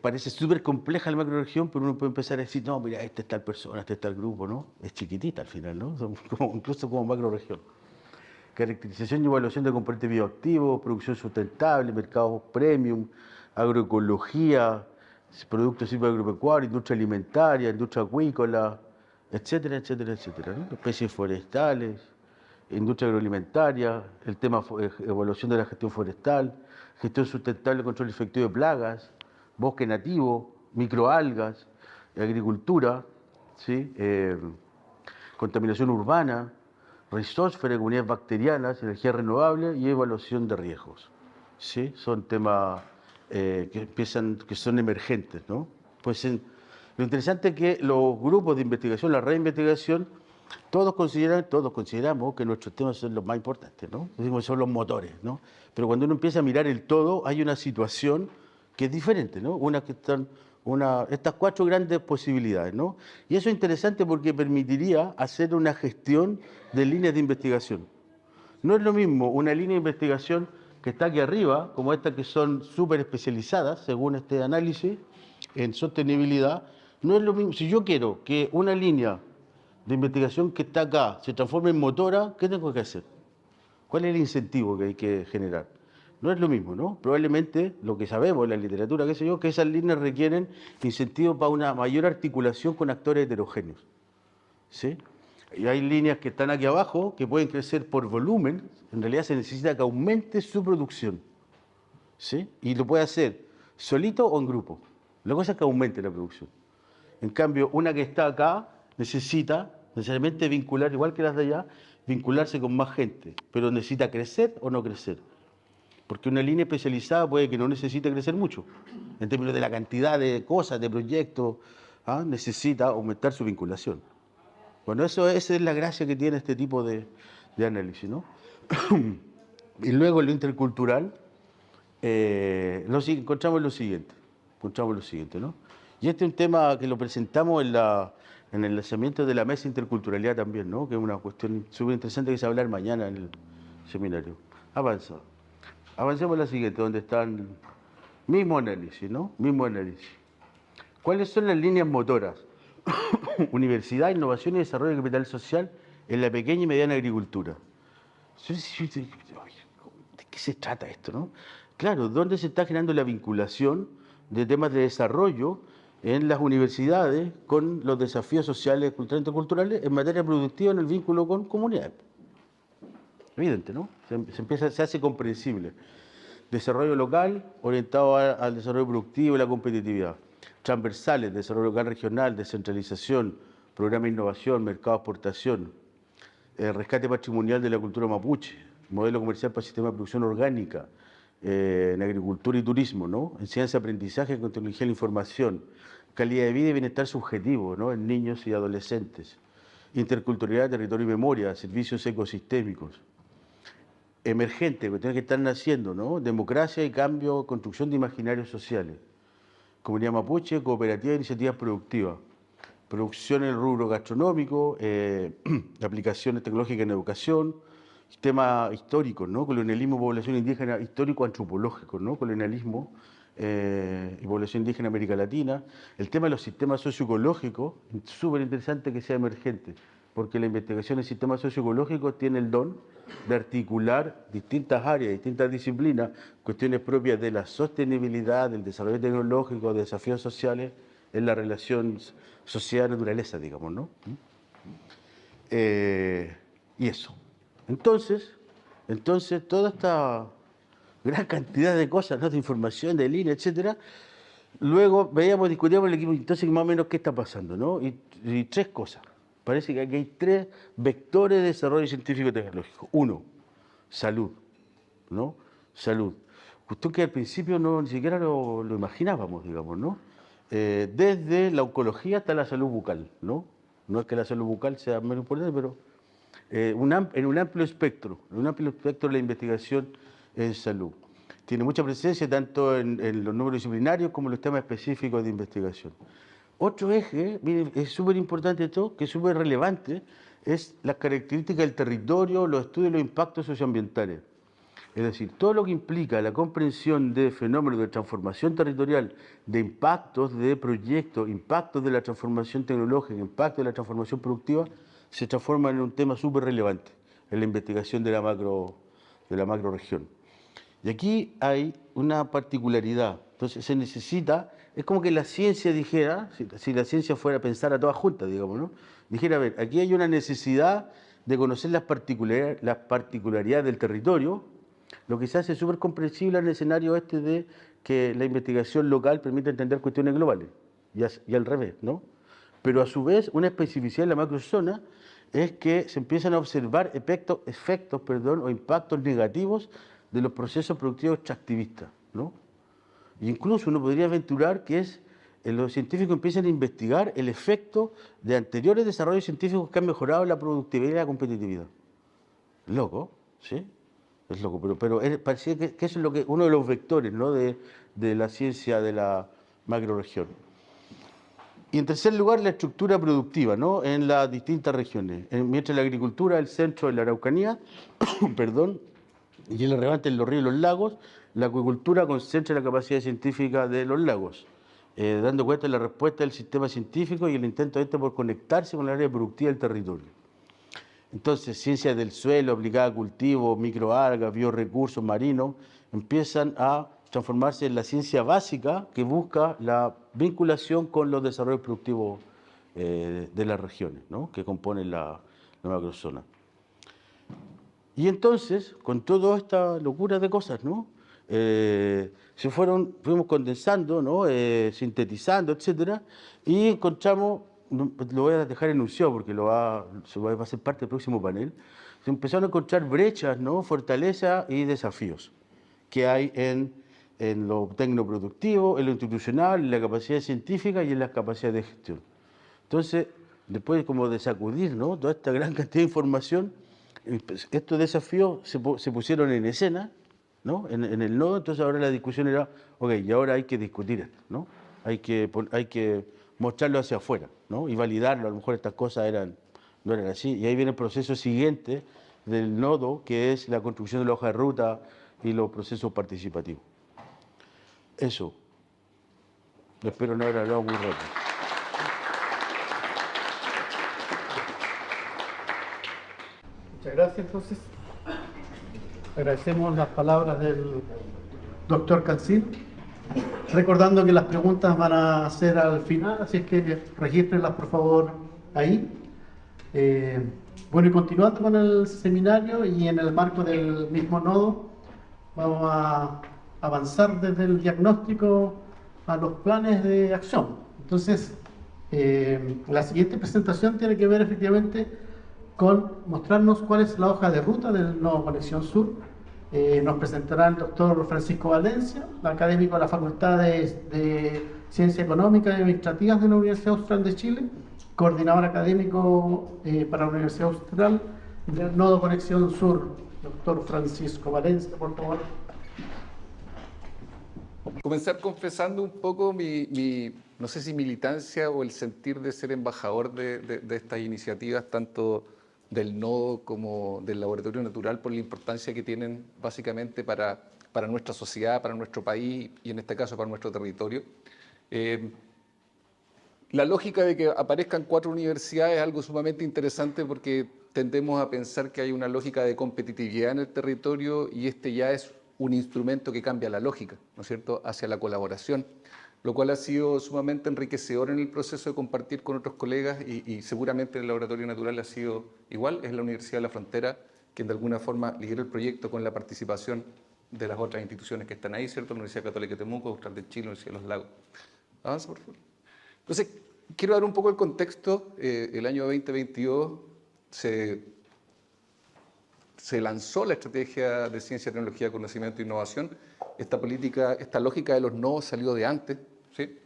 parece súper compleja la macroregión, pero uno puede empezar a decir, no, mira, este es tal persona, este es tal grupo, ¿no? Es chiquitita al final, ¿no? Son incluso como macroregión. Caracterización y evaluación de componentes bioactivos, producción sustentable, mercados premium, agroecología, productos agropecuarios, industria alimentaria, industria acuícola, etcétera, etcétera, etcétera, ¿no? Especies forestales, industria agroalimentaria, el tema evaluación de la gestión forestal, gestión sustentable, control efectivo de plagas, bosque nativo, microalgas, agricultura, ¿sí? Contaminación urbana, rizósfera, comunidades bacterianas, energía renovable y evaluación de riesgos. ¿Sí? Son temas que son emergentes, ¿no? Pues lo interesante es que los grupos de investigación, la red de investigación, todos consideramos que nuestros temas son los más importantes, ¿no? Decimos, son los motores, ¿no? Pero cuando uno empieza a mirar el todo, hay una situación que es diferente, ¿no? Estas 4 grandes posibilidades, ¿no? Y eso es interesante porque permitiría hacer una gestión de líneas de investigación. No es lo mismo una línea de investigación que está aquí arriba, como estas que son súper especializadas, según este análisis, en sostenibilidad. No es lo mismo, si yo quiero que una línea de investigación que está acá se transforme en motora, ¿qué tengo que hacer? ¿Cuál es el incentivo que hay que generar? No es lo mismo, ¿no? Probablemente lo que sabemos en la literatura, qué sé yo, que esas líneas requieren incentivos para una mayor articulación con actores heterogéneos. ¿Sí? Y hay líneas que están aquí abajo que pueden crecer por volumen, en realidad se necesita que aumente su producción. ¿Sí? Y lo puede hacer solito o en grupo. La cosa es que aumente la producción. En cambio, una que está acá necesita necesariamente vincular, igual que las de allá, vincularse con más gente, pero necesita crecer o no crecer. Porque una línea especializada puede que no necesite crecer mucho, en términos de la cantidad de cosas, de proyectos, necesita aumentar su vinculación. Bueno, esa es la gracia que tiene este tipo de análisis, ¿no? Y luego en lo intercultural, encontramos lo siguiente, ¿no? Y este es un tema que lo presentamos en el lanzamiento de la mesa interculturalidad también, ¿no? Que es una cuestión súper interesante que se va a hablar mañana en el seminario. Avancemos a la siguiente, donde están mismo análisis, ¿no? Mismo análisis. ¿Cuáles son las líneas motoras? Universidad, innovación y desarrollo de capital social en la pequeña y mediana agricultura. ¿De qué se trata esto, no? Claro, ¿dónde se está generando la vinculación de temas de desarrollo en las universidades con los desafíos sociales, culturales e interculturales en materia productiva en el vínculo con comunidades? Evidente, ¿no? Se hace comprensible. Desarrollo local orientado al desarrollo productivo y la competitividad. Transversales, desarrollo local regional, descentralización, programa de innovación, mercado de exportación, rescate patrimonial de la cultura mapuche, modelo comercial para el sistema de producción orgánica, en agricultura y turismo, ¿no? Enseñanza, aprendizaje con tecnología de la información, calidad de vida y bienestar subjetivo, ¿no? En niños y adolescentes, interculturalidad, territorio y memoria, servicios ecosistémicos. Emergente, que tiene que estar naciendo, ¿no? Democracia y cambio, construcción de imaginarios sociales. Comunidad mapuche, cooperativa e iniciativas productivas. producción en el rubro gastronómico, aplicaciones tecnológicas en educación, tema histórico, ¿no? Colonialismo, población indígena, histórico-antropológico, ¿no? Colonialismo y población indígena en América Latina. El tema de los sistemas socioecológicos, súper interesante que sea emergente, porque la investigación en sistemas socioecológicos tiene el don de articular distintas áreas, distintas disciplinas, cuestiones propias de la sostenibilidad, del desarrollo tecnológico, de desafíos sociales en la relación sociedad-naturaleza, digamos, ¿no? Y eso. Entonces, toda esta gran cantidad de cosas, ¿no? De información, de línea, etcétera, luego veíamos, discutíamos en el equipo, entonces más o menos qué está pasando, ¿no? Y tres cosas. Parece que aquí hay tres vectores de desarrollo científico y tecnológico. Uno, salud, ¿no? Salud. Cuestión que al principio no ni siquiera lo imaginábamos, digamos, ¿no? Desde la oncología hasta la salud bucal, ¿no? No es que la salud bucal sea menos importante, pero en un amplio espectro de la investigación en salud. Tiene mucha presencia tanto en los números disciplinarios como en los temas específicos de investigación. Otro eje, miren, es súper importante esto, que es súper relevante, es las características del territorio, los estudios de los impactos socioambientales. Es decir, todo lo que implica la comprensión de fenómenos de transformación territorial, de impactos de proyectos, impactos de la transformación tecnológica, impactos de la transformación productiva, se transforma en un tema súper relevante en la investigación de la macrorregión. Y aquí hay una particularidad. Entonces se necesita, es como que la ciencia dijera, si la ciencia fuera a pensar a todas juntas, digamos, ¿no? Dijera, a ver, aquí hay una necesidad de conocer las particularidades del territorio, lo que se hace súper comprensible en el escenario este de que la investigación local permite entender cuestiones globales, y al revés, ¿no? Pero a su vez, una especificidad en la macrozona es que se empiezan a observar efectos o impactos negativos de los procesos productivos extractivistas, ¿no? E incluso uno podría aventurar que los científicos empiezan a investigar el efecto de anteriores desarrollos científicos que han mejorado la productividad y la competitividad. Loco, ¿sí? Es loco, pero parecía que eso es uno de los vectores, ¿no? de la ciencia de la macrorregión. Y en tercer lugar, la estructura productiva, ¿no? En las distintas regiones. Mientras la agricultura, el centro de la Araucanía, perdón, y el relevante en los ríos y los lagos, la acuicultura concentra la capacidad científica de los lagos, dando cuenta de la respuesta del sistema científico y el intento por conectarse con el área productiva del territorio. Entonces, ciencias del suelo aplicada a cultivos, microalgas, biorecursos marinos, empiezan a transformarse en la ciencia básica que busca la vinculación con los desarrollos productivos de las regiones, ¿no? Que componen la macrozona. Y entonces, con toda esta locura de cosas, ¿no? Fuimos condensando, ¿no? Sintetizando, etcétera, y encontramos, lo voy a dejar enunciado porque va a ser parte del próximo panel, se empezaron a encontrar brechas, ¿no? Fortalezas y desafíos que hay en lo tecnoproductivo, en lo institucional, en la capacidad científica y en las capacidades de gestión. Entonces, después como de sacudir, ¿no? Toda esta gran cantidad de información, estos desafíos se pusieron en escena, ¿no? En el nodo. Entonces ahora la discusión era, ok, y ahora hay que discutir esto, ¿no? Hay que mostrarlo hacia afuera, ¿no? Y validarlo, a lo mejor estas cosas no eran así. Y ahí viene el proceso siguiente del nodo, que es la construcción de la hoja de ruta y los procesos participativos. Eso. Espero no haber hablado muy rápido. Muchas gracias, entonces. Agradecemos las palabras del doctor Cancín, recordando que las preguntas van a ser al final, así es que regístrenlas por favor ahí. Bueno, y continuando con el seminario y en el marco del mismo nodo, vamos a avanzar desde el diagnóstico a los planes de acción. Entonces, la siguiente presentación tiene que ver efectivamente con mostrarnos cuál es la hoja de ruta del nodo Conexión Sur. Nos presentará el doctor Francisco Valencia, académico de la Facultad de Ciencias Económicas y Administrativas de la Universidad Austral de Chile, coordinador académico para la Universidad Austral del nodo Conexión Sur. Doctor Francisco Valencia, por favor. Comenzar confesando un poco mi no sé si militancia o el sentir de ser embajador de estas iniciativas, tanto del nodo como del laboratorio natural, por la importancia que tienen básicamente para nuestra sociedad, para nuestro país y en este caso para nuestro territorio. La lógica de que aparezcan 4 universidades es algo sumamente interesante porque tendemos a pensar que hay una lógica de competitividad en el territorio y este ya es un instrumento que cambia la lógica, ¿no es cierto?, hacia la colaboración, lo cual ha sido sumamente enriquecedor en el proceso de compartir con otros colegas y seguramente el Laboratorio Natural ha sido igual. Es la Universidad de la Frontera quien de alguna forma lidera el proyecto con la participación de las otras instituciones que están ahí, ¿cierto?, la Universidad Católica de Temuco, Austral de Chile, la Universidad de los Lagos. Avanza, por favor. Entonces, quiero dar un poco el contexto. El año 2022 se lanzó la estrategia de ciencia, tecnología, conocimiento e innovación. Esta lógica de los nodos salió de antes, ¿sí?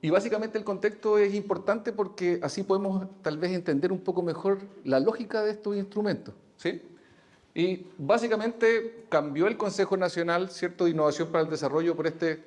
Y básicamente el contexto es importante porque así podemos tal vez entender un poco mejor la lógica de estos instrumentos, ¿sí? Y básicamente cambió el Consejo Nacional, ¿cierto?, de Innovación para el Desarrollo por este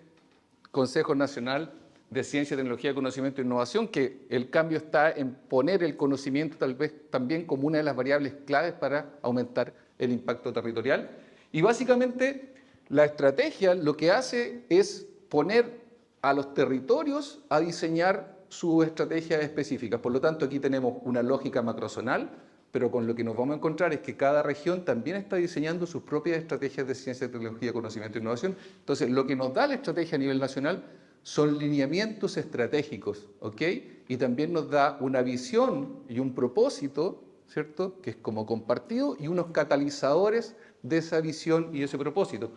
Consejo Nacional de Ciencia, Tecnología, Conocimiento e Innovación, que el cambio está en poner el conocimiento tal vez también como una de las variables claves para aumentar el impacto territorial. Y básicamente la estrategia lo que hace es poner a los territorios a diseñar sus estrategias específicas. Por lo tanto, aquí tenemos una lógica macrozonal, pero con lo que nos vamos a encontrar es que cada región también está diseñando sus propias estrategias de ciencia, tecnología, conocimiento e innovación. Entonces, lo que nos da la estrategia a nivel nacional son lineamientos estratégicos, ¿ok? Y también nos da una visión y un propósito, ¿cierto?, que es como compartido, y unos catalizadores de esa visión y ese propósito.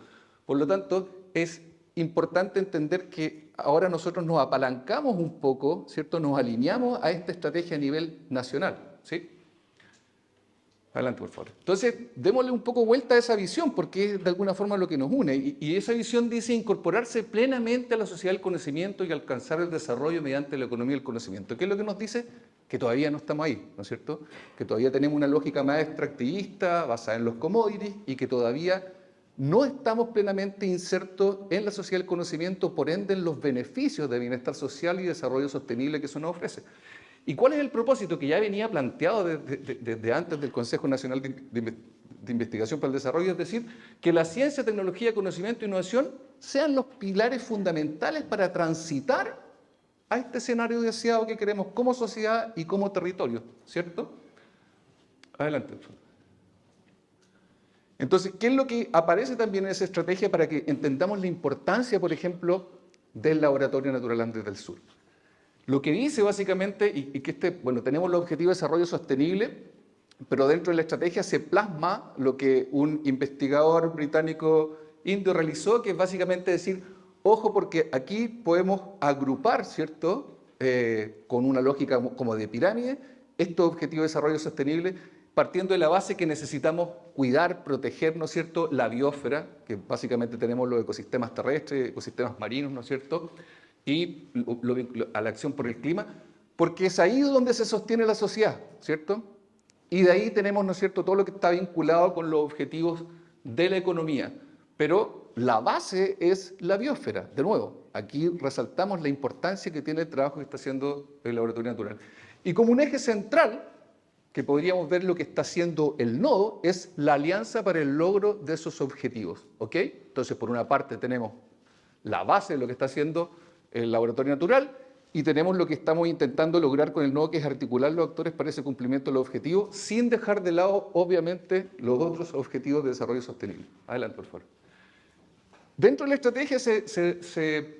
Por lo tanto, es importante entender que ahora nosotros nos apalancamos un poco, ¿cierto?, nos alineamos a esta estrategia a nivel nacional, ¿sí? Adelante, por favor. Entonces, démosle un poco vuelta a esa visión, porque es de alguna forma lo que nos une. Y esa visión dice incorporarse plenamente a la sociedad del conocimiento y alcanzar el desarrollo mediante la economía del conocimiento. ¿Qué es lo que nos dice? Que todavía no estamos ahí, ¿no es cierto? Que todavía tenemos una lógica más extractivista, basada en los commodities, y que todavía no estamos plenamente insertos en la sociedad del conocimiento, por ende en los beneficios de bienestar social y desarrollo sostenible que eso nos ofrece. ¿Y cuál es el propósito que ya venía planteado desde antes del Consejo Nacional de Investigación para el Desarrollo? Es decir, que la ciencia, tecnología, conocimiento e innovación sean los pilares fundamentales para transitar a este escenario deseado que queremos como sociedad y como territorio, ¿cierto? Adelante. Entonces, ¿qué es lo que aparece también en esa estrategia para que entendamos la importancia, por ejemplo, del Laboratorio Natural Andes del Sur? Lo que dice básicamente, y que tenemos el objetivo de desarrollo sostenible, pero dentro de la estrategia se plasma lo que un investigador británico indio realizó, que es básicamente decir, ojo, porque aquí podemos agrupar, ¿cierto?, con una lógica como de pirámide, estos objetivos de desarrollo sostenible, partiendo de la base que necesitamos cuidar, proteger, ¿no es cierto?, la biosfera, que básicamente tenemos los ecosistemas terrestres, ecosistemas marinos, ¿no es cierto?, y a la acción por el clima, porque es ahí donde se sostiene la sociedad, ¿cierto? Y de ahí tenemos, ¿no es cierto?, todo lo que está vinculado con los objetivos de la economía. Pero la base es la biosfera. De nuevo, aquí resaltamos la importancia que tiene el trabajo que está haciendo el Laboratorio Natural. Y como un eje central, que podríamos ver lo que está haciendo el nodo, es la alianza para el logro de esos objetivos, ¿ok? Entonces, por una parte tenemos la base de lo que está haciendo el Laboratorio Natural, y tenemos lo que estamos intentando lograr con el nodo, que es articular los actores para ese cumplimiento de los objetivos, sin dejar de lado, obviamente, los otros objetivos de desarrollo sostenible. Adelante, por favor. Dentro de la estrategia se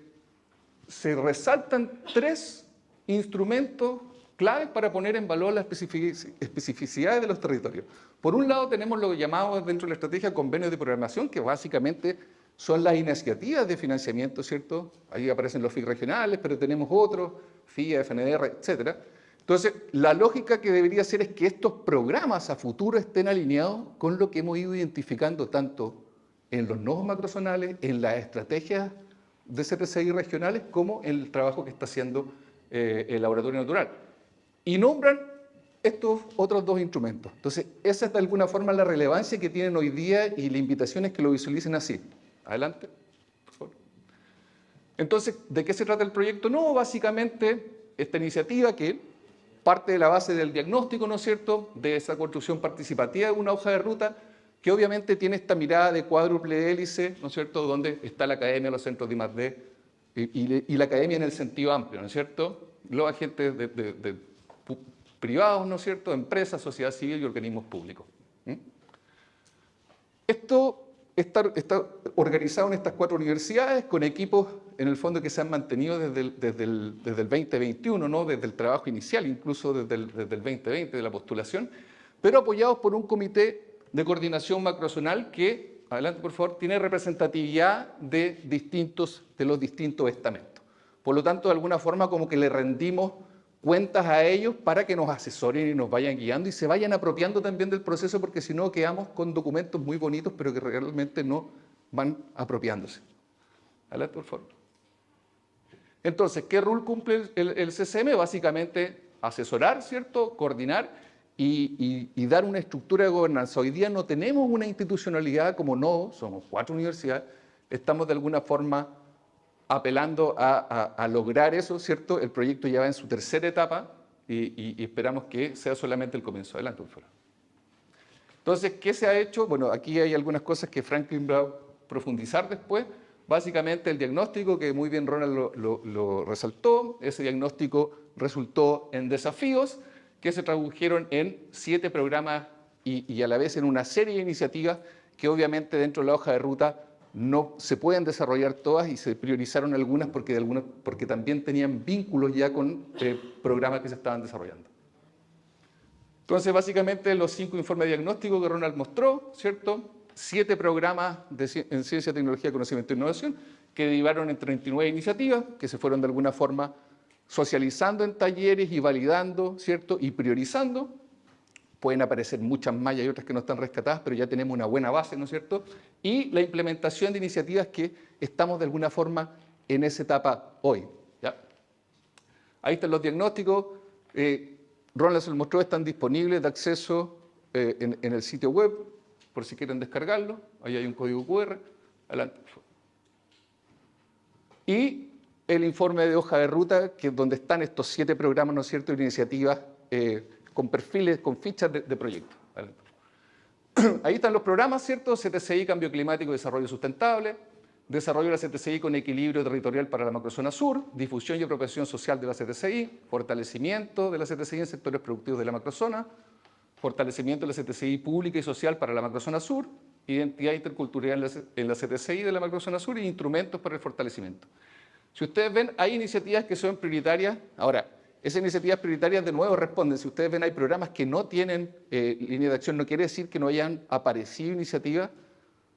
resaltan 3 instrumentos claves para poner en valor las especificidades de los territorios. Por un lado, tenemos lo que llamamos dentro de la estrategia convenios de programación, que básicamente son las iniciativas de financiamiento, ¿cierto? Ahí aparecen los FIC regionales, pero tenemos otros, FIA, FNDR, etc. Entonces, la lógica que debería ser es que estos programas a futuro estén alineados con lo que hemos ido identificando tanto en los nodos macrozonales, en las estrategias de CTCI regionales, como en el trabajo que está haciendo el Laboratorio Natural. Y nombran estos otros 2 instrumentos. Entonces, esa es de alguna forma la relevancia que tienen hoy día, y la invitación es que lo visualicen así. Adelante, por favor. Entonces, ¿de qué se trata el proyecto? No, básicamente esta iniciativa que parte de la base del diagnóstico, ¿no es cierto?, de esa construcción participativa de una hoja de ruta, que obviamente tiene esta mirada de cuádruple hélice, ¿no es cierto?, donde está la academia, los centros de I+D y la academia en el sentido amplio, ¿no es cierto?, los agentes privados, ¿no es cierto?, empresas, sociedad civil y organismos públicos. Esto está organizado en estas 4 universidades con equipos, en el fondo, que se han mantenido desde el 2021, ¿no?, desde el trabajo inicial, incluso desde el 2020, de la postulación, pero apoyados por un comité de coordinación macrozonal que, adelante por favor, tiene representatividad de los distintos estamentos. Por lo tanto, de alguna forma, como que le rendimos cuentas a ellos para que nos asesoren y nos vayan guiando y se vayan apropiando también del proceso, porque si no quedamos con documentos muy bonitos pero que realmente no van apropiándose. Adelante, por favor. Entonces, ¿qué rol cumple el CCM? Básicamente asesorar, ¿cierto?, coordinar y dar una estructura de gobernanza. Hoy día no tenemos una institucionalidad como no, somos 4 universidades, estamos de alguna forma apelando a lograr eso, ¿cierto? El proyecto ya va en su 3ª etapa y esperamos que sea solamente el comienzo. Adelante, por favor. Entonces, ¿qué se ha hecho? Bueno, aquí hay algunas cosas que Franklin va a profundizar después. Básicamente el diagnóstico, que muy bien Ronald lo resaltó, ese diagnóstico resultó en desafíos que se tradujeron en 7 programas y a la vez en una serie de iniciativas que obviamente dentro de la hoja de ruta no se pueden desarrollar todas y se priorizaron algunas porque también tenían vínculos ya con programas que se estaban desarrollando. Entonces, básicamente, los 5 informes de diagnóstico que Ronald mostró, ¿cierto? 7 programas en ciencia, tecnología, conocimiento e innovación que derivaron en 39 iniciativas que se fueron de alguna forma socializando en talleres y validando, ¿cierto?, y priorizando. Pueden aparecer muchas más y hay otras que no están rescatadas, pero ya tenemos una buena base, ¿no es cierto? Y la implementación de iniciativas que estamos de alguna forma en esa etapa hoy. ¿Ya? Ahí están los diagnósticos. Ronald se los mostró, están disponibles de acceso en el sitio web, por si quieren descargarlo. Ahí hay un código QR. Adelante. Y el informe de hoja de ruta, que es donde están estos 7 programas, ¿no es cierto?, de iniciativas con perfiles, con fichas de proyectos. Ahí están los programas, ¿cierto? CTCI, Cambio Climático y Desarrollo Sustentable, desarrollo de la CTCI con equilibrio territorial para la macrozona sur, difusión y apropiación social de la CTCI, fortalecimiento de la CTCI en sectores productivos de la macrozona, fortalecimiento de la CTCI pública y social para la macrozona sur, identidad intercultural en la CTCI de la macrozona sur y instrumentos para el fortalecimiento. Si ustedes ven, hay iniciativas que son prioritarias. Ahora, esas iniciativas prioritarias de nuevo responden. Si ustedes ven, hay programas que no tienen línea de acción. No quiere decir que no hayan aparecido iniciativas.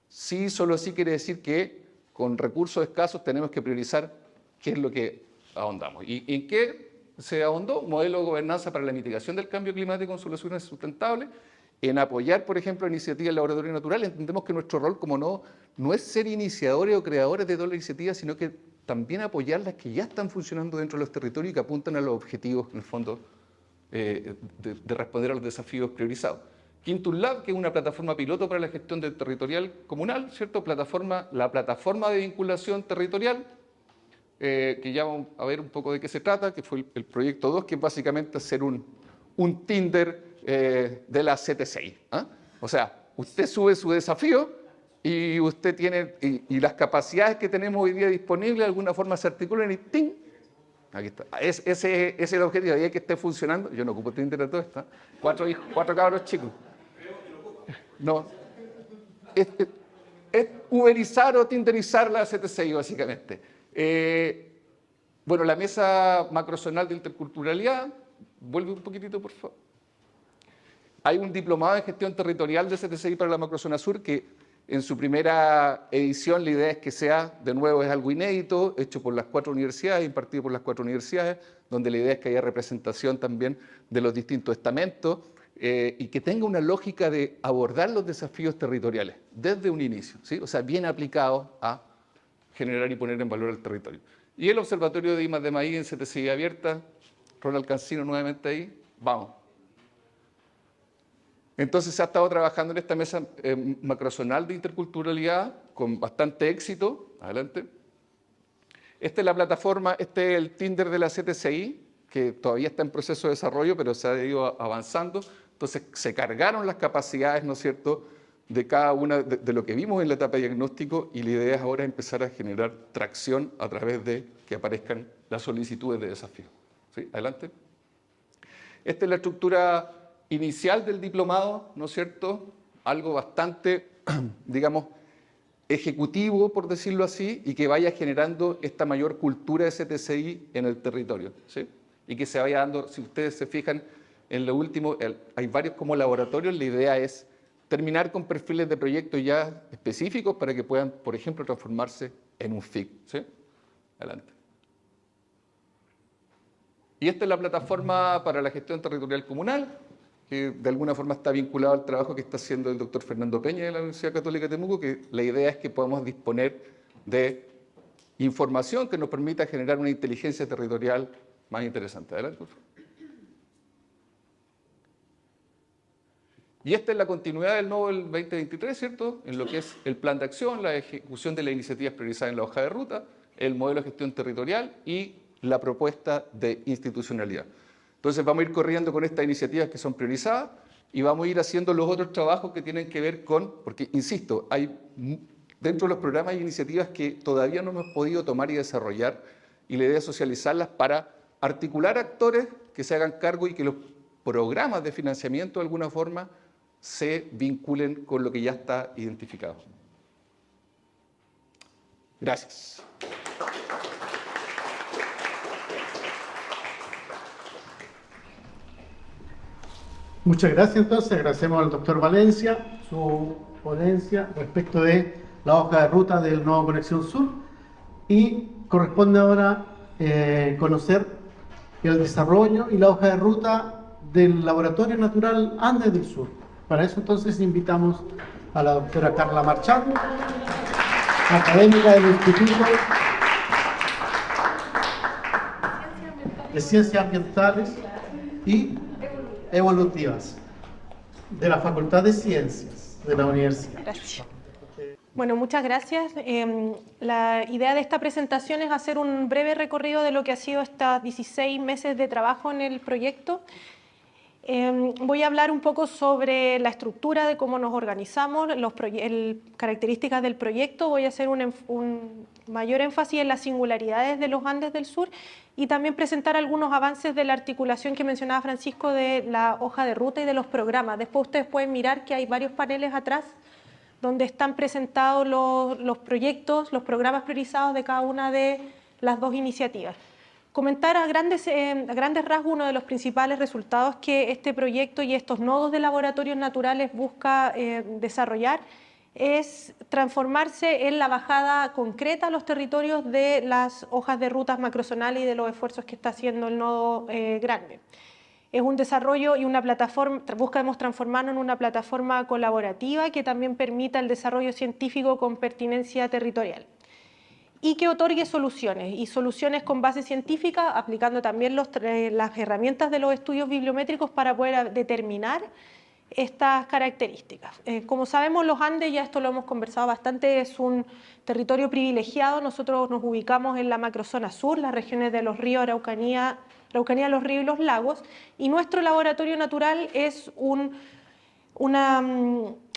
Sí, solo sí quiere decir que con recursos escasos tenemos que priorizar qué es lo que ahondamos. ¿Y en qué se ahondó? Modelo de gobernanza para la mitigación del cambio climático con soluciones sustentables. En apoyar, por ejemplo, iniciativas del laboratorio natural. Entendemos que nuestro rol como no es ser iniciadores o creadores de todas las iniciativas, sino que también apoyar las que ya están funcionando dentro de los territorios y que apuntan a los objetivos, en el fondo, de responder a los desafíos priorizados. Quintus Lab, que es una plataforma piloto para la gestión del territorial comunal, ¿cierto? La plataforma de vinculación territorial, que ya vamos a ver un poco de qué se trata, que fue el proyecto 2, que es básicamente hacer un Tinder de la CTCI. O sea, usted sube su desafío y usted tiene, y las capacidades que tenemos hoy día disponibles de alguna forma se articulan y ¡ting! Aquí está. Ese es el objetivo, y que esté funcionando. Yo no ocupo Tinder de todo esto. 4 hijos, 4 cabros chicos. No. Es uberizar o tinderizar la CTCI, básicamente. Bueno, la mesa macrozonal de interculturalidad. Vuelve un poquitito, por favor. Hay un diplomado en gestión territorial de CTCI para la macrozona sur que en su primera edición la idea es que sea, de nuevo, es algo inédito, hecho por las 4 universidades, impartido por las 4 universidades, donde la idea es que haya representación también de los distintos estamentos y que tenga una lógica de abordar los desafíos territoriales desde un inicio, ¿sí? O sea, bien aplicado a generar y poner en valor el territorio. Y el Observatorio de I+D+I en CTCI abierta, Ronald Cancino nuevamente ahí, vamos. Entonces se ha estado trabajando en esta mesa macrozonal de interculturalidad con bastante éxito. Adelante. Esta es la plataforma, este es el Tinder de la CTCI, que todavía está en proceso de desarrollo, pero se ha ido avanzando. Entonces, se cargaron las capacidades, ¿no es cierto?, de cada una de lo que vimos en la etapa de diagnóstico, y la idea es ahora empezar a generar tracción a través de que aparezcan las solicitudes de desafío. ¿Sí? Adelante. Esta es la estructura inicial del diplomado, ¿no es cierto? Algo bastante, digamos, ejecutivo, por decirlo así, y que vaya generando esta mayor cultura de CTCI en el territorio, ¿sí? Y que se vaya dando, si ustedes se fijan, en lo último, hay varios como laboratorios, la idea es terminar con perfiles de proyectos ya específicos para que puedan, por ejemplo, transformarse en un FIC, ¿sí? Adelante. Y esta es la plataforma para la gestión territorial comunal, que de alguna forma está vinculado al trabajo que está haciendo el doctor Fernando Peña de la Universidad Católica de Temuco, que la idea es que podamos disponer de información que nos permita generar una inteligencia territorial más interesante. Adelante, por favor. Y esta es la continuidad del nodo del 2023, ¿cierto? En lo que es el plan de acción, la ejecución de las iniciativas priorizadas en la hoja de ruta, el modelo de gestión territorial y la propuesta de institucionalidad. Entonces vamos a ir corriendo con estas iniciativas que son priorizadas y vamos a ir haciendo los otros trabajos que tienen que ver con, porque insisto, hay dentro de los programas hay iniciativas que todavía no hemos podido tomar y desarrollar, y la idea es socializarlas para articular actores que se hagan cargo y que los programas de financiamiento de alguna forma se vinculen con lo que ya está identificado. Gracias. Muchas gracias. Entonces, agradecemos al doctor Valencia su ponencia respecto de la hoja de ruta del Nodo Conexión Sur, y corresponde ahora conocer el desarrollo y la hoja de ruta del Laboratorio Natural Andes del Sur. Para eso entonces invitamos a la doctora Carla Marchand, académica del Instituto de Ciencias Ambientales y Evolutivas de la Facultad de Ciencias de la Universidad. Gracias. Bueno, muchas gracias. La idea de esta presentación es hacer un breve recorrido de lo que ha sido estos 16 meses de trabajo en el proyecto. Voy a hablar un poco sobre la estructura de cómo nos organizamos, características del proyecto. Voy a hacer un mayor énfasis en las singularidades de los Andes del Sur y también presentar algunos avances de la articulación que mencionaba Francisco de la hoja de ruta y de los programas. Después ustedes pueden mirar que hay varios paneles atrás donde están presentados los proyectos, los programas priorizados de cada una de las dos iniciativas. Comentar a grandes rasgos uno de los principales resultados que este proyecto y estos nodos de laboratorios naturales busca desarrollar es transformarse en la bajada concreta a los territorios de las hojas de rutas macrozonales y de los esfuerzos que está haciendo el nodo grande. Es un desarrollo y una plataforma, buscamos transformarnos en una plataforma colaborativa que también permita el desarrollo científico con pertinencia territorial y que otorgue soluciones, y soluciones con base científica, aplicando también las herramientas de los estudios bibliométricos para poder determinar estas características. Como sabemos, los Andes, ya esto lo hemos conversado bastante, es un territorio privilegiado. Nosotros nos ubicamos en la macrozona sur, las regiones de los ríos Araucanía, los ríos y los lagos, y nuestro laboratorio natural es una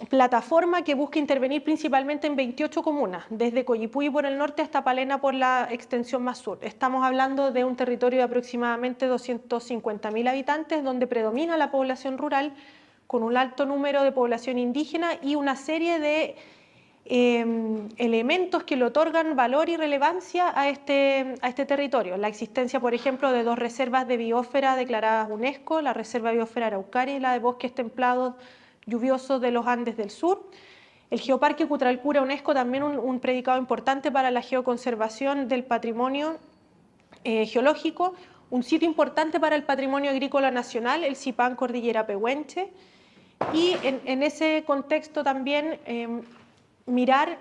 plataforma que busca intervenir principalmente en 28 comunas, desde Coyipulli por el norte hasta Palena por la extensión más sur. Estamos hablando de un territorio de aproximadamente 250.000 habitantes, donde predomina la población rural, con un alto número de población indígena y una serie de elementos que le otorgan valor y relevancia a este territorio. La existencia, por ejemplo, de dos reservas de biosfera declaradas UNESCO, la Reserva Biosfera Araucaria y la de bosques templados lluviosos de los Andes del Sur. El Geoparque Cutralcura UNESCO, también un predicado importante para la geoconservación del patrimonio geológico, un sitio importante para el patrimonio agrícola nacional, el CIPAN Cordillera Pehuenche, y en ese contexto también mirar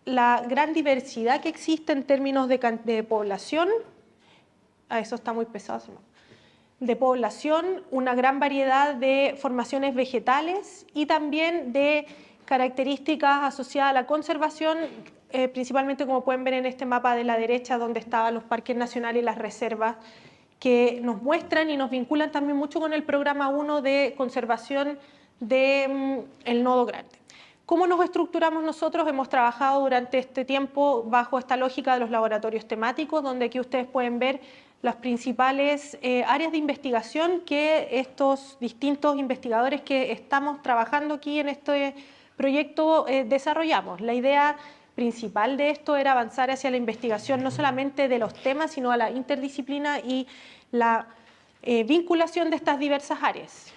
la gran diversidad que existe en términos de población. Eso está muy pesado, de población, una gran variedad de formaciones vegetales y también de características asociadas a la conservación, principalmente como pueden ver en este mapa de la derecha, donde estaban los parques nacionales y las reservas, que nos muestran y nos vinculan también mucho con el programa 1 de conservación del Nodo Grande. ¿Cómo nos estructuramos nosotros? Hemos trabajado durante este tiempo bajo esta lógica de los laboratorios temáticos, donde aquí ustedes pueden ver las principales áreas de investigación que estos distintos investigadores que estamos trabajando aquí en este proyecto desarrollamos. La idea principal de esto era avanzar hacia la investigación no solamente de los temas, sino a la interdisciplina y la vinculación de estas diversas áreas.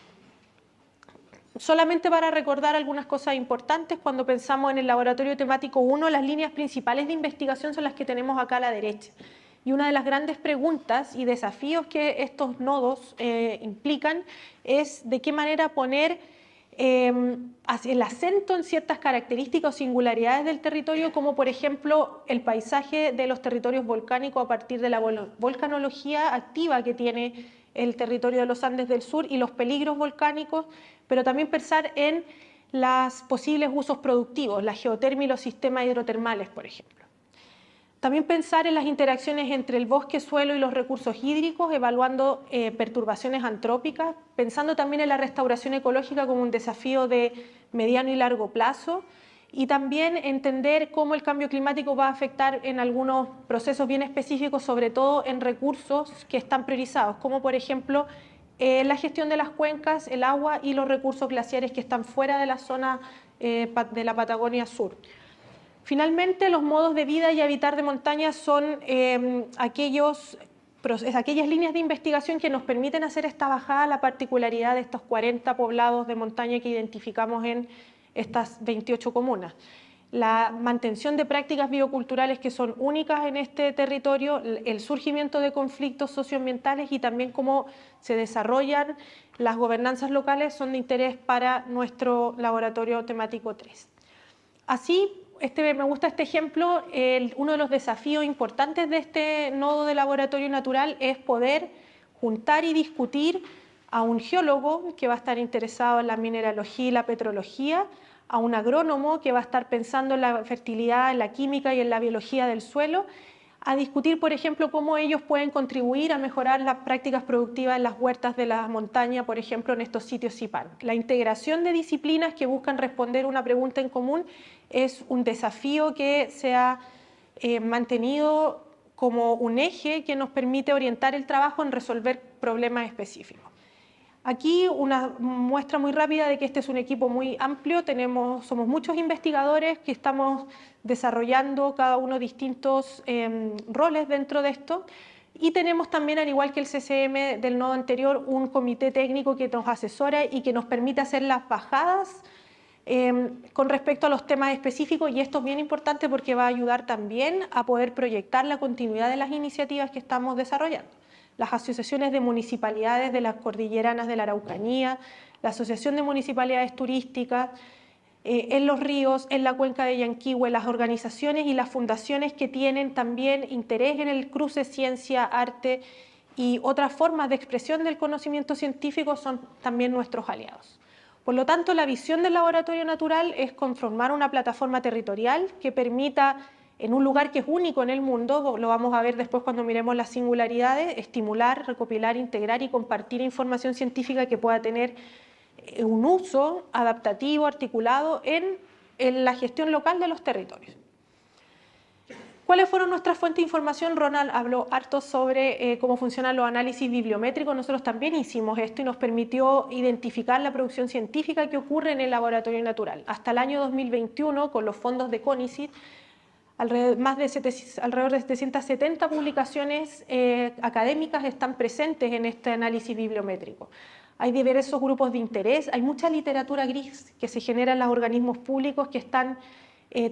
Solamente para recordar algunas cosas importantes, cuando pensamos en el laboratorio temático 1, las líneas principales de investigación son las que tenemos acá a la derecha. Y una de las grandes preguntas y desafíos que estos nodos implican es de qué manera poner el acento en ciertas características o singularidades del territorio, como por ejemplo el paisaje de los territorios volcánicos a partir de la volcanología activa que tiene el territorio de los Andes del Sur y los peligros volcánicos, pero también pensar en los posibles usos productivos, la geotermia y los sistemas hidrotermales, por ejemplo. También pensar en las interacciones entre el bosque, suelo y los recursos hídricos, evaluando perturbaciones antrópicas, pensando también en la restauración ecológica como un desafío de mediano y largo plazo, y también entender cómo el cambio climático va a afectar en algunos procesos bien específicos, sobre todo en recursos que están priorizados, como por ejemplo la gestión de las cuencas, el agua y los recursos glaciares que están fuera de la zona de la Patagonia Sur. Finalmente, los modos de vida y habitar de montaña son aquellas líneas de investigación que nos permiten hacer esta bajada a la particularidad de estos 40 poblados de montaña que identificamos en estas 28 comunas. La mantención de prácticas bioculturales que son únicas en este territorio, el surgimiento de conflictos socioambientales y también cómo se desarrollan las gobernanzas locales son de interés para nuestro laboratorio temático 3. Así, me gusta este ejemplo, uno de los desafíos importantes de este nodo de laboratorio natural es poder juntar y discutir a un geólogo que va a estar interesado en la mineralogía y la petrología, a un agrónomo que va a estar pensando en la fertilidad, en la química y en la biología del suelo, a discutir, por ejemplo, cómo ellos pueden contribuir a mejorar las prácticas productivas en las huertas de la montaña, por ejemplo, en estos sitios CIPAN. La integración de disciplinas que buscan responder una pregunta en común es un desafío que se ha mantenido como un eje que nos permite orientar el trabajo en resolver problemas específicos. Aquí una muestra muy rápida de que este es un equipo muy amplio, somos muchos investigadores que estamos desarrollando cada uno distintos roles dentro de esto y tenemos también, al igual que el CCM del nodo anterior, un comité técnico que nos asesora y que nos permite hacer las bajadas con respecto a los temas específicos, y esto es bien importante porque va a ayudar también a poder proyectar la continuidad de las iniciativas que estamos desarrollando. Las asociaciones de municipalidades de las cordilleranas de la Araucanía, la Asociación de Municipalidades Turísticas, en los ríos, en la cuenca de Yanquihue, las organizaciones y las fundaciones que tienen también interés en el cruce ciencia, arte y otras formas de expresión del conocimiento científico son también nuestros aliados. Por lo tanto, la visión del laboratorio natural es conformar una plataforma territorial que permita, en un lugar que es único en el mundo, lo vamos a ver después cuando miremos las singularidades, estimular, recopilar, integrar y compartir información científica que pueda tener un uso adaptativo, articulado en la gestión local de los territorios. ¿Cuáles fueron nuestras fuentes de información? Ronald habló harto sobre cómo funcionan los análisis bibliométricos. Nosotros también hicimos esto y nos permitió identificar la producción científica que ocurre en el laboratorio natural. Hasta el año 2021, con los fondos de CONICYT, alrededor de 770 publicaciones académicas están presentes en este análisis bibliométrico. Hay diversos grupos de interés, hay mucha literatura gris que se genera en los organismos públicos que están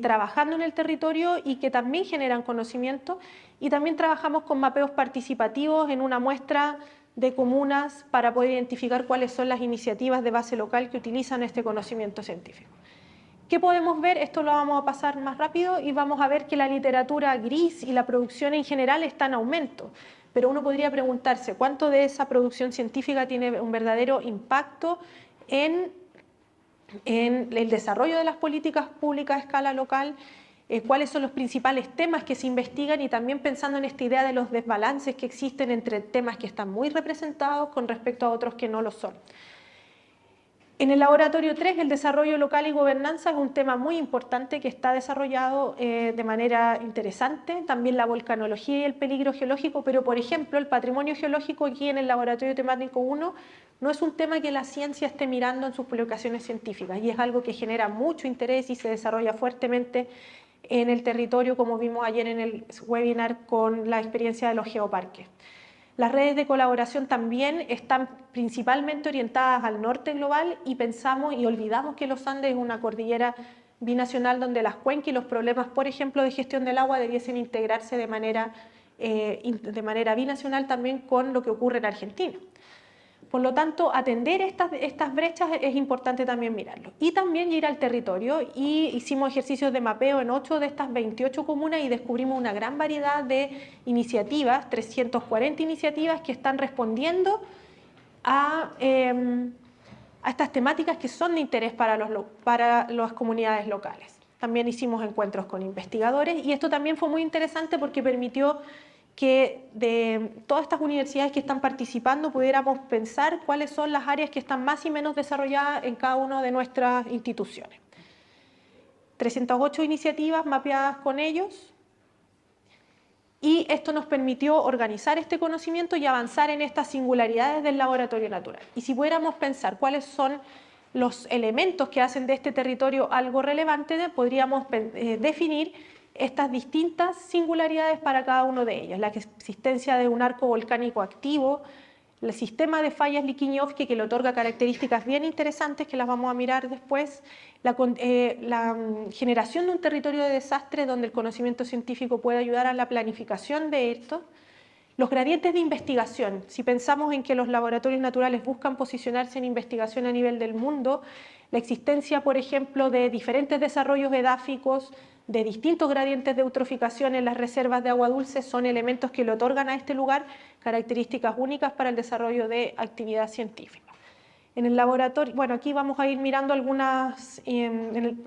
trabajando en el territorio y que también generan conocimiento, y también trabajamos con mapeos participativos en una muestra de comunas para poder identificar cuáles son las iniciativas de base local que utilizan este conocimiento científico. ¿Qué podemos ver? Esto lo vamos a pasar más rápido y vamos a ver que la literatura gris y la producción en general está en aumento, pero uno podría preguntarse cuánto de esa producción científica tiene un verdadero impacto en en el desarrollo de las políticas públicas a escala local, cuáles son los principales temas que se investigan y también pensando en esta idea de los desbalances que existen entre temas que están muy representados con respecto a otros que no lo son. En el laboratorio 3, el desarrollo local y gobernanza es un tema muy importante que está desarrollado de manera interesante, también la volcanología y el peligro geológico, pero por ejemplo el patrimonio geológico aquí en el laboratorio temático 1 no es un tema que la ciencia esté mirando en sus publicaciones científicas y es algo que genera mucho interés y se desarrolla fuertemente en el territorio, como vimos ayer en el webinar con la experiencia de los geoparques. Las redes de colaboración también están principalmente orientadas al norte global y pensamos y olvidamos que los Andes es una cordillera binacional donde las cuencas y los problemas, por ejemplo, de gestión del agua debiesen integrarse de manera binacional también con lo que ocurre en Argentina. Por lo tanto, atender estas brechas es importante también mirarlo. Y también ir al territorio, y hicimos ejercicios de mapeo en 8 de estas 28 comunas y descubrimos una gran variedad de iniciativas, 340 iniciativas que están respondiendo a estas temáticas que son de interés para las comunidades locales. También hicimos encuentros con investigadores y esto también fue muy interesante porque permitió que de todas estas universidades que están participando pudiéramos pensar cuáles son las áreas que están más y menos desarrolladas en cada una de nuestras instituciones. 308 iniciativas mapeadas con ellos y esto nos permitió organizar este conocimiento y avanzar en estas singularidades del laboratorio natural. Y si pudiéramos pensar cuáles son los elementos que hacen de este territorio algo relevante, podríamos definir estas distintas singularidades para cada uno de ellos. La existencia de un arco volcánico activo, el sistema de fallas Liquiñe-Ofqui que le otorga características bien interesantes que las vamos a mirar después, la generación de un territorio de desastre donde el conocimiento científico puede ayudar a la planificación de esto, los gradientes de investigación. Si pensamos en que los laboratorios naturales buscan posicionarse en investigación a nivel del mundo, la existencia, por ejemplo, de diferentes desarrollos edáficos, de distintos gradientes de eutroficación en las reservas de agua dulce son elementos que le otorgan a este lugar características únicas para el desarrollo de actividad científica. En el laboratorio, bueno, aquí vamos a ir mirando algunas,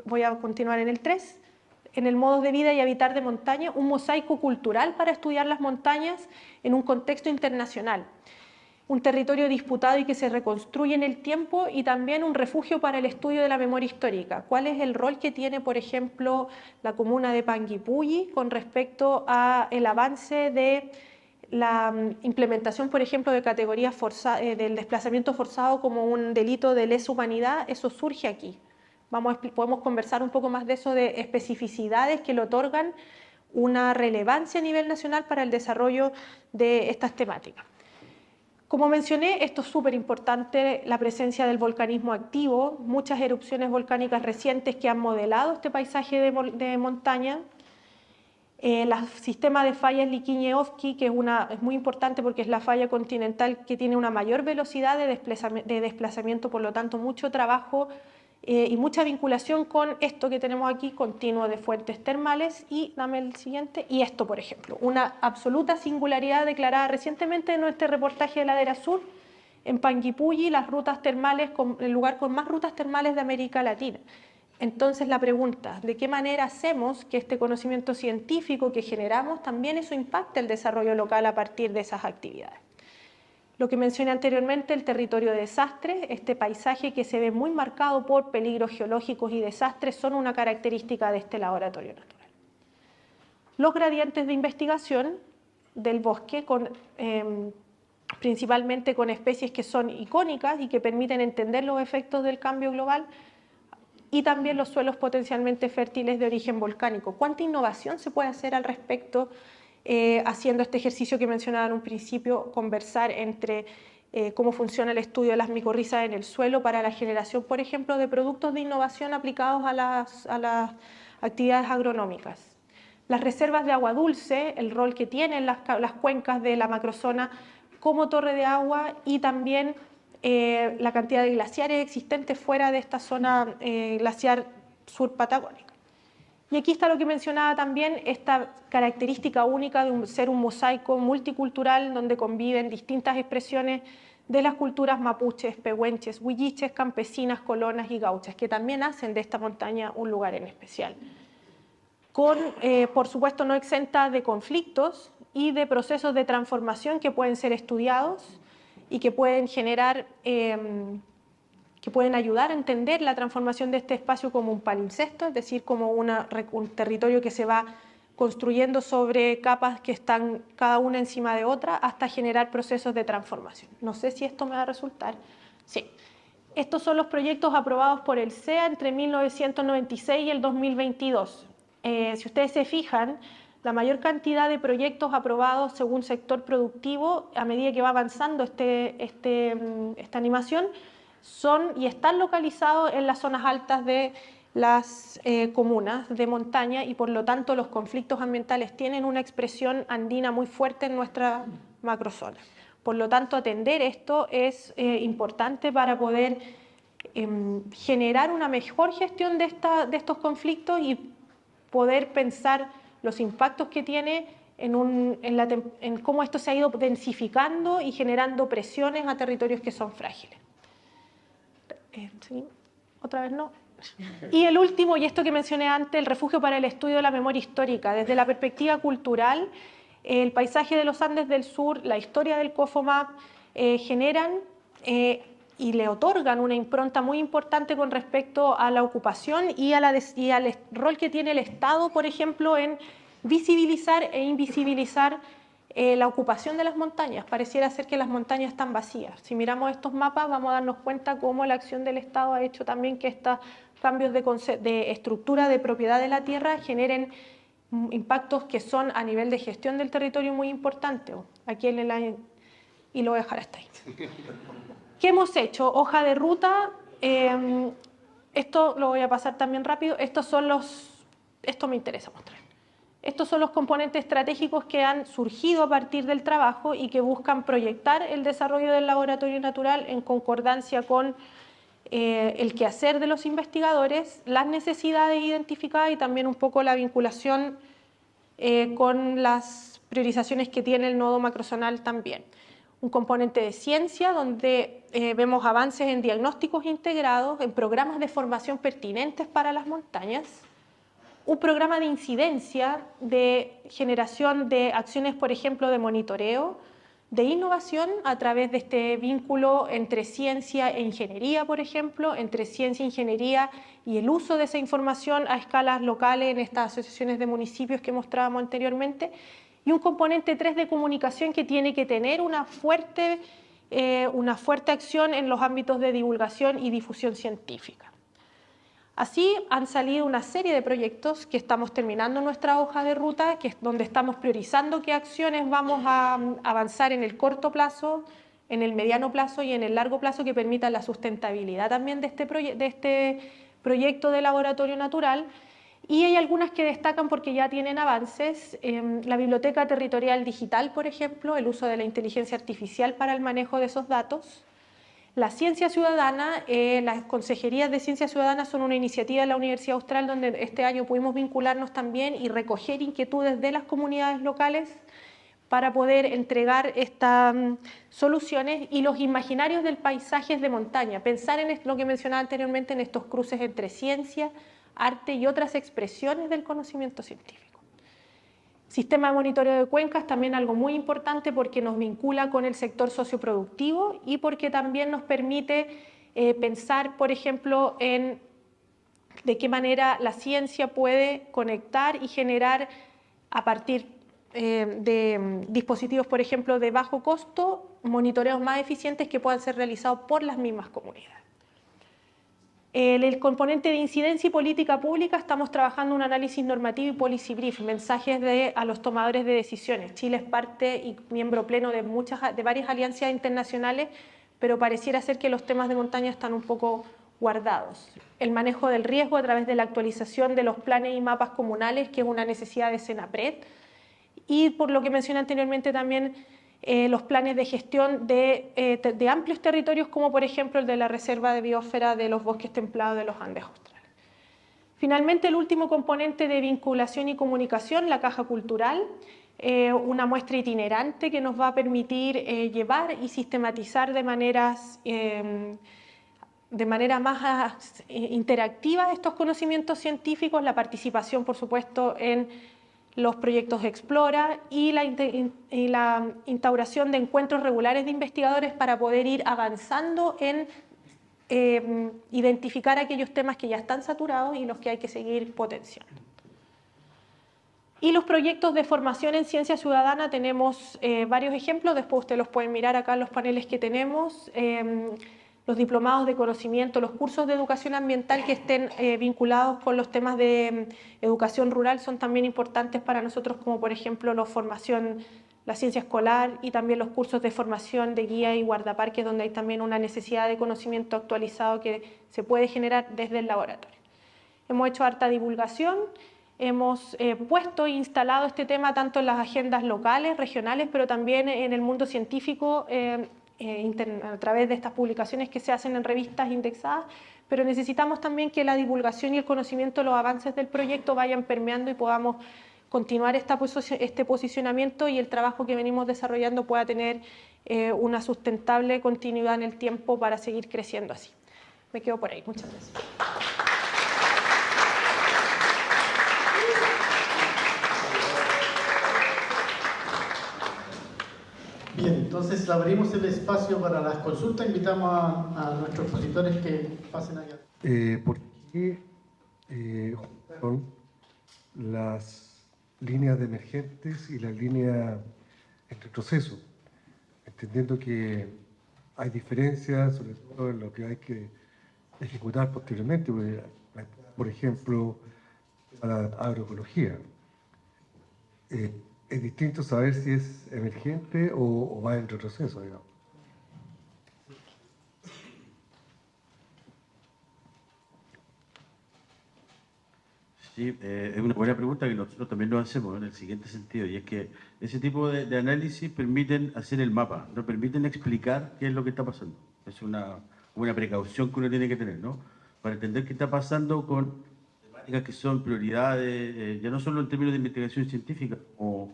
voy a continuar en el 3, en el modos de vida y habitar de montaña, un mosaico cultural para estudiar las montañas en un contexto internacional. Un territorio disputado y que se reconstruye en el tiempo y también un refugio para el estudio de la memoria histórica. ¿Cuál es el rol que tiene, por ejemplo, la comuna de Panguipulli con respecto al avance de la implementación, por ejemplo, de categorías del desplazamiento forzado como un delito de lesa humanidad? Eso surge aquí. Podemos conversar un poco más de eso, de especificidades que le otorgan una relevancia a nivel nacional para el desarrollo de estas temáticas. Como mencioné, esto es súper importante, la presencia del volcanismo activo, muchas erupciones volcánicas recientes que han modelado este paisaje de montaña. El sistema de fallas Liquiñe-Ofqui, que es muy importante porque es la falla continental que tiene una mayor velocidad de desplazamiento, por lo tanto mucho trabajo y mucha vinculación con esto que tenemos aquí, continuo de fuentes termales, y dame el siguiente, y esto por ejemplo, una absoluta singularidad declarada recientemente en nuestro reportaje de Ladera Sur, en Panguipulli, las rutas termales, el lugar con más rutas termales de América Latina. Entonces la pregunta, ¿de qué manera hacemos que este conocimiento científico que generamos también eso impacte el desarrollo local a partir de esas actividades? Lo que mencioné anteriormente, el territorio de desastre, este paisaje que se ve muy marcado por peligros geológicos y desastres, son una característica de este laboratorio natural. Los gradientes de investigación del bosque, principalmente con especies que son icónicas y que permiten entender los efectos del cambio global, y también los suelos potencialmente fértiles de origen volcánico. ¿Cuánta innovación se puede hacer al respecto? Haciendo este ejercicio que mencionaba en un principio, conversar entre cómo funciona el estudio de las micorrizas en el suelo para la generación, por ejemplo, de productos de innovación aplicados a las actividades agronómicas. Las reservas de agua dulce, el rol que tienen las cuencas de la macrozona como torre de agua y también la cantidad de glaciares existentes fuera de esta zona glaciar sur patagónica. Y aquí está lo que mencionaba también, esta característica única de ser un mosaico multicultural donde conviven distintas expresiones de las culturas mapuches, pehuenches, huilliches, campesinas, colonas y gauchas, que también hacen de esta montaña un lugar en especial. Por supuesto, no exenta de conflictos y de procesos de transformación que pueden ser estudiados y que pueden generar, que pueden ayudar a entender la transformación de este espacio como un palimpsesto, es decir, como un territorio que se va construyendo sobre capas que están cada una encima de otra hasta generar procesos de transformación. No sé si esto me va a resultar. Sí. Estos son los proyectos aprobados por el CEA entre 1996 y el 2022. Si ustedes se fijan, la mayor cantidad de proyectos aprobados según sector productivo, a medida que va avanzando esta animación, son y están localizados en las zonas altas de las comunas de montaña, y por lo tanto los conflictos ambientales tienen una expresión andina muy fuerte en nuestra macrozona. Por lo tanto, atender esto es importante para poder generar una mejor gestión de estos conflictos y poder pensar los impactos que tiene en cómo esto se ha ido densificando y generando presiones a territorios que son frágiles. ¿Sí? ¿Otra vez no? Y el último, y esto que mencioné antes, el refugio para el estudio de la memoria histórica. Desde la perspectiva cultural, el paisaje de los Andes del Sur, la historia del COFOMAP, generan y le otorgan una impronta muy importante con respecto a la ocupación y al rol que tiene el Estado, por ejemplo, en visibilizar e invisibilizar la ocupación de las montañas. Pareciera ser que las montañas están vacías. Si miramos estos mapas vamos a darnos cuenta cómo la acción del Estado ha hecho también que estos cambios de estructura de propiedad de la tierra generen impactos que son a nivel de gestión del territorio muy importantes. Aquí y lo voy a dejar hasta ahí. ¿Qué hemos hecho? Hoja de ruta. Esto lo voy a pasar también rápido. Esto me interesa mostrar. Estos son los componentes estratégicos que han surgido a partir del trabajo y que buscan proyectar el desarrollo del laboratorio natural en concordancia con el quehacer de los investigadores, las necesidades identificadas y también un poco la vinculación con las priorizaciones que tiene el nodo macrozonal también. Un componente de ciencia donde vemos avances en diagnósticos integrados, en programas de formación pertinentes para las montañas, un programa de incidencia, de generación de acciones, por ejemplo, de monitoreo, de innovación a través de este vínculo entre ciencia e ingeniería, por ejemplo, entre ciencia e ingeniería y el uso de esa información a escalas locales en estas asociaciones de municipios que mostrábamos anteriormente, y un componente 3 de comunicación que tiene que tener una fuerte acción en los ámbitos de divulgación y difusión científica. Así han salido una serie de proyectos que estamos terminando en nuestra hoja de ruta, que es donde estamos priorizando qué acciones vamos a avanzar en el corto plazo, en el mediano plazo y en el largo plazo que permitan la sustentabilidad también de este proyecto de laboratorio natural. Y hay algunas que destacan porque ya tienen avances. La Biblioteca Territorial Digital, por ejemplo, el uso de la inteligencia artificial para el manejo de esos datos. La Ciencia Ciudadana, las consejerías de Ciencia Ciudadana son una iniciativa de la Universidad Austral donde este año pudimos vincularnos también y recoger inquietudes de las comunidades locales para poder entregar estas soluciones, y los imaginarios del paisaje de montaña, pensar en lo que mencionaba anteriormente, en estos cruces entre ciencia, arte y otras expresiones del conocimiento científico. Sistema de monitoreo de cuencas, también algo muy importante porque nos vincula con el sector socioproductivo y porque también nos permite pensar, por ejemplo, en de qué manera la ciencia puede conectar y generar a partir de dispositivos, por ejemplo, de bajo costo, monitoreos más eficientes que puedan ser realizados por las mismas comunidades. El componente de incidencia y política pública, estamos trabajando un análisis normativo y policy brief, mensajes a los tomadores de decisiones. Chile es parte y miembro pleno de varias alianzas internacionales, pero pareciera ser que los temas de montaña están un poco guardados. El manejo del riesgo a través de la actualización de los planes y mapas comunales, que es una necesidad de Senapred, y por lo que mencioné anteriormente también los planes de gestión de amplios territorios, como por ejemplo el de la Reserva de Biosfera de los Bosques Templados de los Andes Australes. Finalmente, el último componente de vinculación y comunicación, la caja cultural. una muestra itinerante que nos va a permitir llevar y sistematizar de manera más interactiva estos conocimientos científicos, la participación, por supuesto, en los proyectos Explora y la instauración de encuentros regulares de investigadores para poder ir avanzando en identificar aquellos temas que ya están saturados y los que hay que seguir potenciando. Y los proyectos de formación en ciencia ciudadana tenemos varios ejemplos, después ustedes los pueden mirar acá en los paneles que tenemos. Los diplomados de conocimiento, los cursos de educación ambiental que estén vinculados con los temas de educación rural son también importantes para nosotros, como por ejemplo la ciencia escolar y también los cursos de formación de guía y guardaparques, donde hay también una necesidad de conocimiento actualizado que se puede generar desde el laboratorio. Hemos hecho harta divulgación, hemos puesto e instalado este tema tanto en las agendas locales, regionales, pero también en el mundo científico, a través de estas publicaciones que se hacen en revistas indexadas, pero necesitamos también que la divulgación y el conocimiento de los avances del proyecto vayan permeando y podamos continuar este posicionamiento y el trabajo que venimos desarrollando pueda tener una sustentable continuidad en el tiempo para seguir creciendo así. Me quedo por ahí. Muchas gracias. Bien, entonces abrimos el espacio para las consultas. Invitamos a nuestros expositores que pasen allá. ¿Por qué juntaron las líneas de emergentes y las líneas en retroceso? Entendiendo que hay diferencias, sobre todo en lo que hay que ejecutar posteriormente, por ejemplo, para la agroecología. Es distinto saber si es emergente o va en retroceso, digamos. Sí, es una buena pregunta que nosotros también nos hacemos en el siguiente sentido, y es que ese tipo de análisis permiten hacer el mapa, no permiten explicar qué es lo que está pasando. Es una precaución que uno tiene que tener, ¿no? Para entender qué está pasando con temáticas que son prioridades, ya no solo en términos de investigación científica, como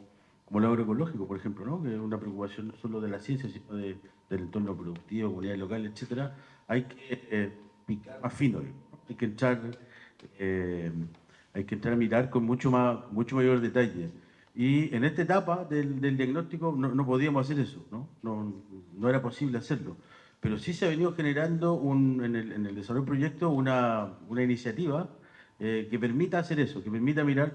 lo agroecológico, por ejemplo, ¿no? Que es una preocupación no solo de la ciencia, sino del entorno productivo, comunidades locales, etcétera. Hay que picar más fino, ¿no? Hay que entrar a mirar con mucho mayor detalle. Y en esta etapa del diagnóstico no podíamos hacer eso, ¿no? No era posible hacerlo. Pero sí se ha venido generando en el desarrollo del proyecto una iniciativa que permita hacer eso, que permita mirar,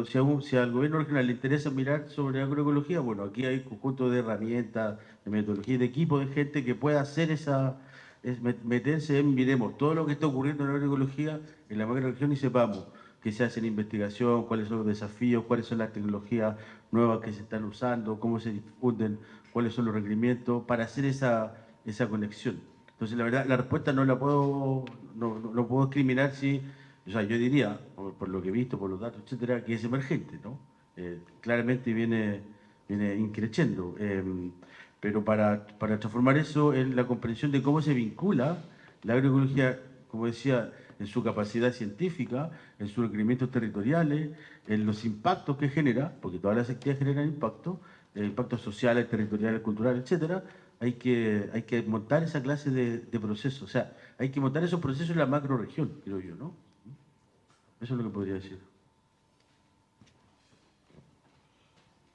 si al gobierno regional le interesa mirar sobre agroecología, bueno, aquí hay un conjunto de herramientas, de metodología, de equipo, de gente que pueda hacer meterse en, miremos todo lo que está ocurriendo en la agroecología en la macroregión y sepamos qué se hace en investigación, cuáles son los desafíos, cuáles son las tecnologías nuevas que se están usando, cómo se difunden, cuáles son los requerimientos, para hacer esa conexión. Entonces, la verdad, la respuesta no puedo discriminar si, o sea, yo diría, por lo que he visto, por los datos, etcétera, que es emergente, ¿no? Claramente viene increciendo. Pero para transformar eso en la comprensión de cómo se vincula la agroecología, como decía, en su capacidad científica, en sus requerimientos territoriales, en los impactos que genera, porque todas las actividades generan impactos sociales, territoriales, culturales, etcétera. Hay que montar esa clase de procesos, o sea, hay que montar esos procesos en la macroregión, creo yo, ¿no? Eso es lo que podría decir.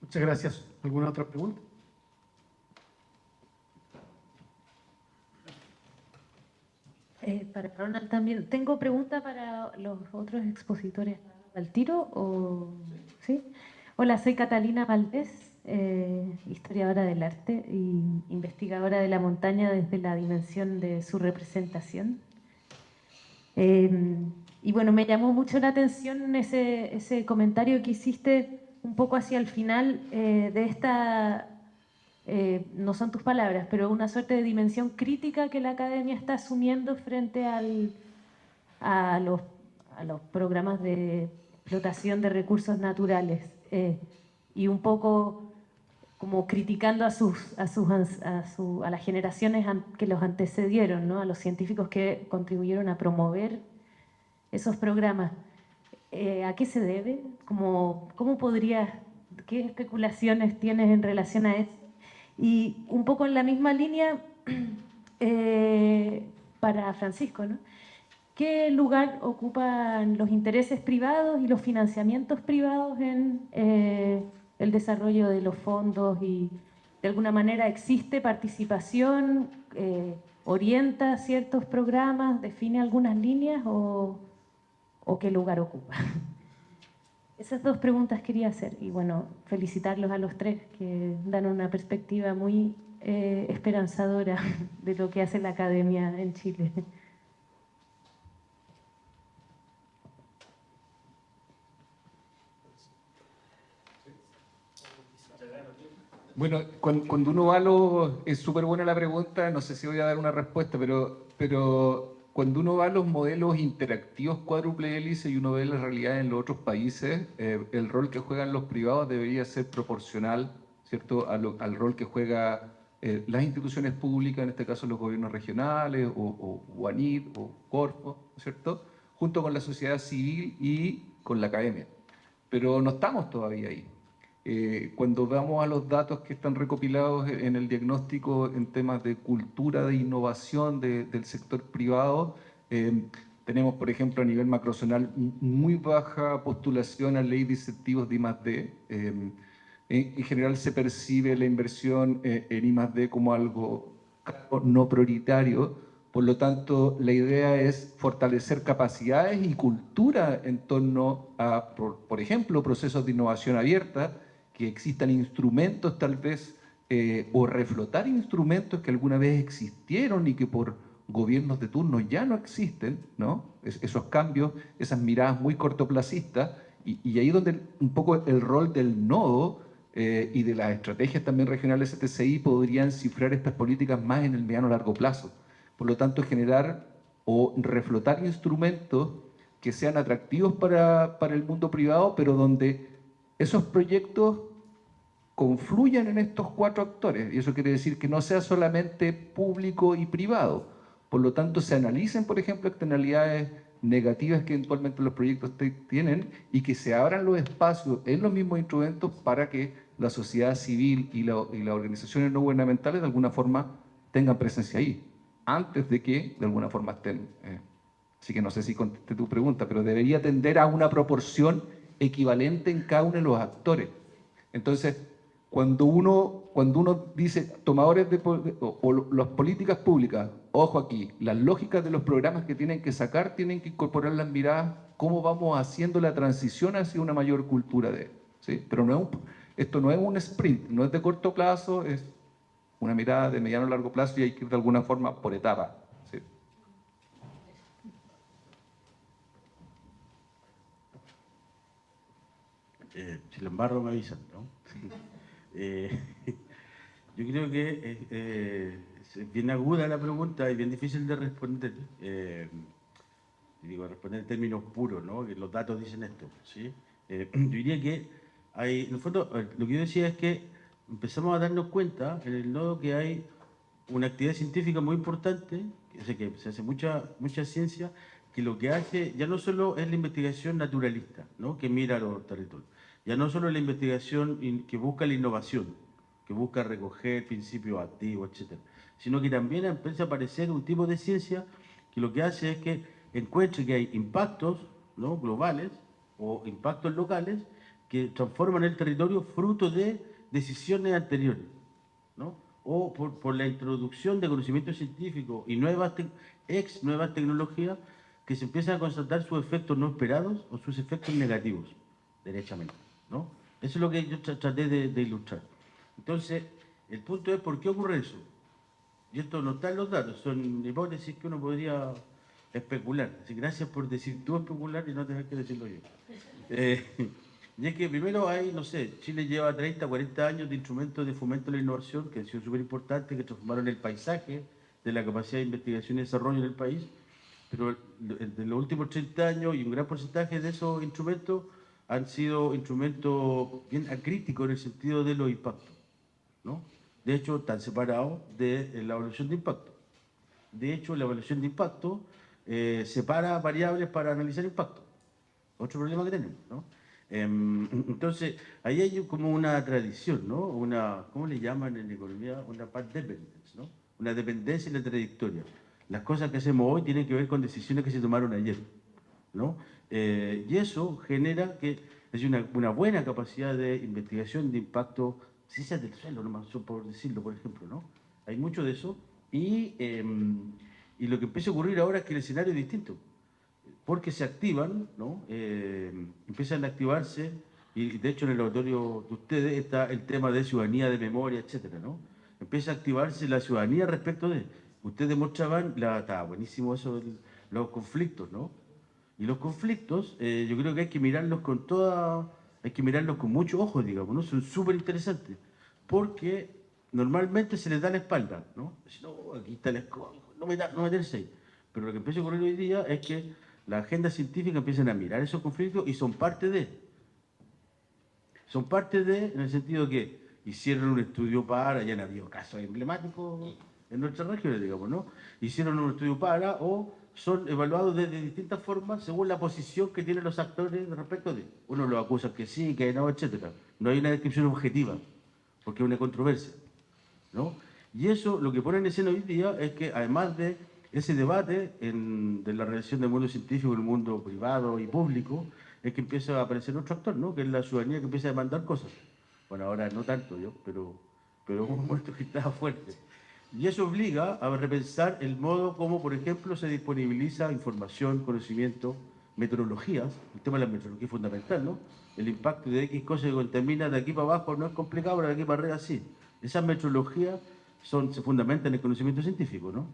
Muchas gracias. ¿Alguna otra pregunta? Para Ronald también. Tengo pregunta para los otros expositores. ¿Al tiro? ¿Sí? Hola, soy Catalina Valdés, historiadora del arte e investigadora de la montaña desde la dimensión de su representación. Y bueno, me llamó mucho la atención ese comentario que hiciste un poco hacia el final de esta, no son tus palabras, pero una suerte de dimensión crítica que la academia está asumiendo frente a los programas de explotación de recursos naturales y un poco como criticando a las generaciones que los antecedieron, ¿no? A los científicos que contribuyeron a promover esos programas. ¿A qué se debe? ¿Cómo podrías ¿Qué especulaciones tienes en relación a eso? Y un poco en la misma línea, para Francisco, ¿no? ¿Qué lugar ocupan los intereses privados y los financiamientos privados en el desarrollo de los fondos? Y de alguna manera existe participación, orienta ciertos programas, define algunas líneas o qué lugar ocupa. Esas dos preguntas quería hacer y bueno, felicitarlos a los tres que dan una perspectiva muy esperanzadora de lo que hace la academia en Chile. Bueno, cuando uno va a los... Es súper buena la pregunta, no sé si voy a dar una respuesta, pero cuando uno va a los modelos interactivos cuádruple hélice y uno ve la realidad en los otros países, el rol que juegan los privados debería ser proporcional, ¿cierto?, al rol que juegan las instituciones públicas, en este caso los gobiernos regionales, o ANIT, o Corfo, ¿cierto?, junto con la sociedad civil y con la academia. Pero no estamos todavía ahí. Cuando vamos a los datos que están recopilados en el diagnóstico en temas de cultura de innovación del sector privado, tenemos, por ejemplo, a nivel macrozonal, muy baja postulación a ley de incentivos de I+D. En general se percibe la inversión en I+D como algo no prioritario. Por lo tanto, la idea es fortalecer capacidades y cultura en torno a, por ejemplo, procesos de innovación abierta, que existan instrumentos tal vez, o reflotar instrumentos que alguna vez existieron y que por gobiernos de turno ya no existen, ¿no? Esos cambios, esas miradas muy cortoplacistas, y ahí donde un poco el rol del nodo y de las estrategias también regionales STCI podrían cifrar estas políticas más en el mediano largo plazo. Por lo tanto, generar o reflotar instrumentos que sean atractivos para el mundo privado, pero donde esos proyectos confluyan en estos cuatro actores. Y eso quiere decir que no sea solamente público y privado. Por lo tanto, se analicen, por ejemplo, externalidades negativas que eventualmente los proyectos tienen y que se abran los espacios en los mismos instrumentos para que la sociedad civil y las organizaciones no gubernamentales de alguna forma tengan presencia ahí, antes de que de alguna forma estén. Así que no sé si contesté tu pregunta, pero debería tender a una proporción equivalente en cada uno de los actores. Entonces, cuando uno dice tomadores o las políticas públicas, ojo aquí, las lógicas de los programas que tienen que sacar tienen que incorporar las miradas, cómo vamos haciendo la transición hacia una mayor cultura ¿sí? Pero esto no es un sprint, no es de corto plazo, es una mirada de mediano a largo plazo y hay que ir de alguna forma por etapa. ¿Sí? Si lo embarro me avisan, ¿no? Yo creo que es bien aguda la pregunta y bien difícil de responder. Digo, responder en términos puros, ¿no? Que los datos dicen esto, ¿sí? Yo diría que hay, en el fondo, lo que yo decía es que empezamos a darnos cuenta en el nodo que hay una actividad científica muy importante, que se hace mucha ciencia, que lo que hace ya no solo es la investigación naturalista, ¿no?, que mira los territorios, ya no solo la investigación que busca la innovación, que busca recoger principios activos, etc., sino que también empieza a aparecer un tipo de ciencia que lo que hace es que encuentre que hay impactos, ¿no?, globales o impactos locales que transforman el territorio fruto de decisiones anteriores, ¿no?, o por la introducción de conocimiento científico y nuevas tecnologías que se empiezan a constatar sus efectos no esperados o sus efectos negativos, derechamente, ¿no? Eso es lo que yo traté de ilustrar. Entonces, el punto es ¿por qué ocurre eso? Y esto no está en los datos, son hipótesis que uno podría especular. Así que gracias por decir tú especular y no tener que decirlo yo. Y es que primero hay, no sé, Chile lleva 30, 40 años de instrumentos de fomento de la innovación que han sido súper importantes, que transformaron el paisaje de la capacidad de investigación y desarrollo en el país, pero de los últimos 30 años y un gran porcentaje de esos instrumentos han sido instrumentos bien acríticos en el sentido de los impactos, ¿no? De hecho, están separados de la evaluación de impacto. De hecho, la evaluación de impacto separa variables para analizar impacto. Otro problema que tenemos, ¿no? Entonces, ahí hay como una tradición, ¿no? ¿Cómo le llaman en economía? Una path dependence, ¿no? Una dependencia en la trayectoria. Las cosas que hacemos hoy tienen que ver con decisiones que se tomaron ayer, ¿no? Y eso genera que es una buena capacidad de investigación de impacto, ciencias del suelo, nomás, por decirlo, por ejemplo, ¿no? Hay mucho de eso y lo que empieza a ocurrir ahora es que el escenario es distinto, porque se activan, ¿no? Empiezan a activarse, y de hecho en el laboratorio de ustedes está el tema de ciudadanía, de memoria, etcétera, ¿no? Empieza a activarse la ciudadanía respecto de... Ustedes demostraban, está buenísimo eso, los conflictos, ¿no? Y los conflictos, yo creo que hay que mirarlos hay que mirarlos con mucho ojo, digamos, ¿no? Son súper interesantes, porque normalmente se les da la espalda, ¿no? No, aquí está la escoba, no meterse ahí. Pero lo que empieza a ocurrir hoy día es que la agenda científica empiezan a mirar esos conflictos y son parte de, en el sentido que hicieron un estudio para, ya han habido casos emblemáticos en nuestras regiones, digamos, ¿no? Hicieron un estudio para o son evaluados de distintas formas según la posición que tienen los actores respecto de. Uno los acusa que sí, que no, etcétera. No hay una descripción objetiva, porque es una controversia, ¿no? Y eso lo que pone en escena hoy día es que además de ese debate de la relación del mundo científico y el mundo privado y público, es que empieza a aparecer otro actor, ¿no? Que es la ciudadanía que empieza a demandar cosas. Bueno, ahora no tanto yo, pero hemos puesto que está fuerte. Y eso obliga a repensar el modo como, por ejemplo, se disponibiliza información, conocimiento, meteorologías. El tema de la meteorología es fundamental, ¿no? El impacto de X cosas que contamina de aquí para abajo no es complicado, pero de aquí para arriba sí. Esas meteorologías se fundamentan en el conocimiento científico, ¿no?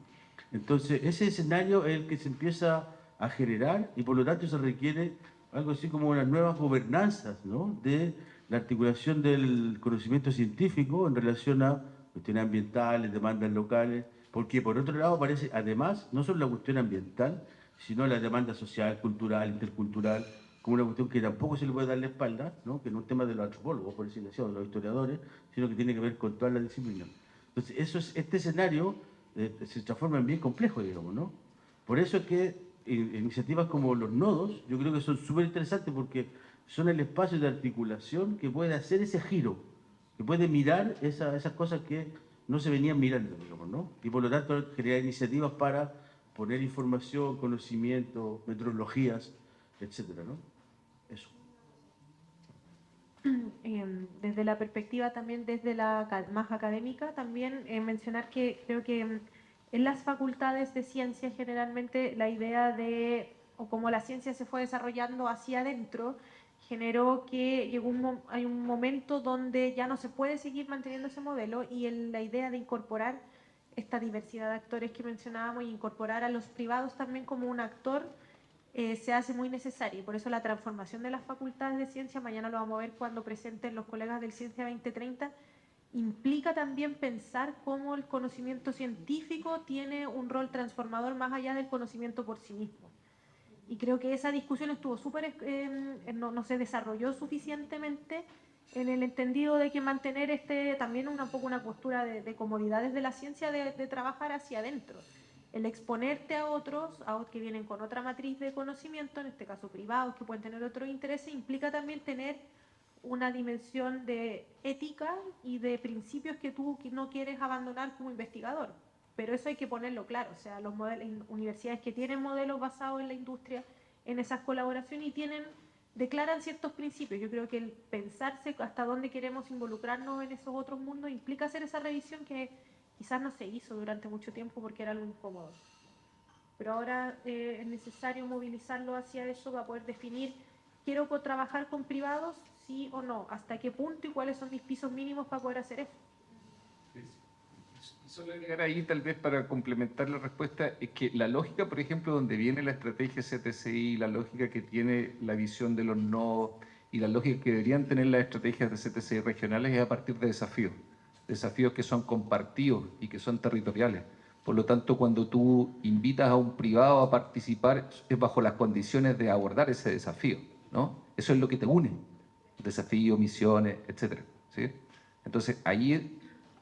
Entonces, ese escenario es el que se empieza a generar y por lo tanto se requiere algo así como unas nuevas gobernanzas, ¿no? De la articulación del conocimiento científico en relación a cuestiones ambientales, demandas locales, porque por otro lado aparece además no solo la cuestión ambiental, sino la demanda social, cultural, intercultural, como una cuestión que tampoco se le puede dar la espalda, ¿no? Que no es un tema de los antropólogos, por decirlo así, o de los historiadores, sino que tiene que ver con todas las disciplinas. Entonces, este escenario se transforma en bien complejo, digamos, ¿no? Por eso es que iniciativas como los nodos, yo creo que son súper interesantes porque son el espacio de articulación que puede hacer ese giro, que puede mirar esas cosas que no se venían mirando, digamos, ¿no? Y por lo tanto crear iniciativas para poner información, conocimiento, metodologías, etcétera, ¿no? Eso. Desde la perspectiva también, desde la más académica, también mencionar que creo que en las facultades de ciencia generalmente la idea de, o como la ciencia se fue desarrollando hacia adentro, generó que hay un momento donde ya no se puede seguir manteniendo ese modelo y la idea de incorporar esta diversidad de actores que mencionábamos y incorporar a los privados también como un actor se hace muy necesaria. Y por eso la transformación de las facultades de ciencia, mañana lo vamos a ver cuando presenten los colegas del Ciencia 2030, implica también pensar cómo el conocimiento científico tiene un rol transformador más allá del conocimiento por sí mismo. Y creo que esa discusión estuvo no se desarrolló suficientemente en el entendido de que mantener también un poco una postura de comodidades de la ciencia de trabajar hacia adentro. El exponerte a otros que vienen con otra matriz de conocimiento, en este caso privados, que pueden tener otros intereses, implica también tener una dimensión de ética y de principios que tú no quieres abandonar como investigador. Pero eso hay que ponerlo claro, o sea, universidades que tienen modelos basados en la industria, en esas colaboraciones declaran ciertos principios. Yo creo que el pensarse hasta dónde queremos involucrarnos en esos otros mundos implica hacer esa revisión que quizás no se hizo durante mucho tiempo porque era algo incómodo. Pero ahora es necesario movilizarlo hacia eso para poder definir, ¿quiero trabajar con privados? Sí o no. ¿Hasta qué punto y cuáles son mis pisos mínimos para poder hacer eso? Solo agregar ahí, tal vez para complementar la respuesta, es que la lógica, por ejemplo, donde viene la estrategia CTCI, la lógica que tiene la visión de los nodos y la lógica que deberían tener las estrategias de CTCI regionales es a partir de desafíos que son compartidos y que son territoriales. Por lo tanto, cuando tú invitas a un privado a participar, es bajo las condiciones de abordar ese desafío, ¿no? Eso es lo que te une, desafíos, misiones, etcétera, ¿sí? Entonces, ahí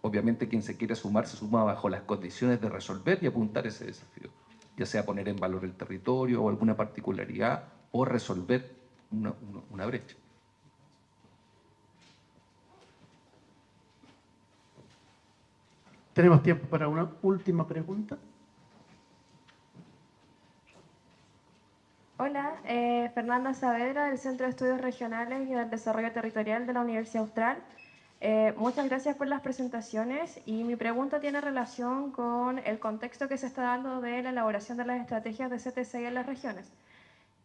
obviamente quien se quiera sumar se suma bajo las condiciones de resolver y apuntar ese desafío, ya sea poner en valor el territorio o alguna particularidad o resolver una brecha. Tenemos tiempo para una última pregunta. Hola, Fernanda Saavedra del Centro de Estudios Regionales y del Desarrollo Territorial de la Universidad Austral. Muchas gracias por las presentaciones y mi pregunta tiene relación con el contexto que se está dando de la elaboración de las estrategias de CTCI en las regiones.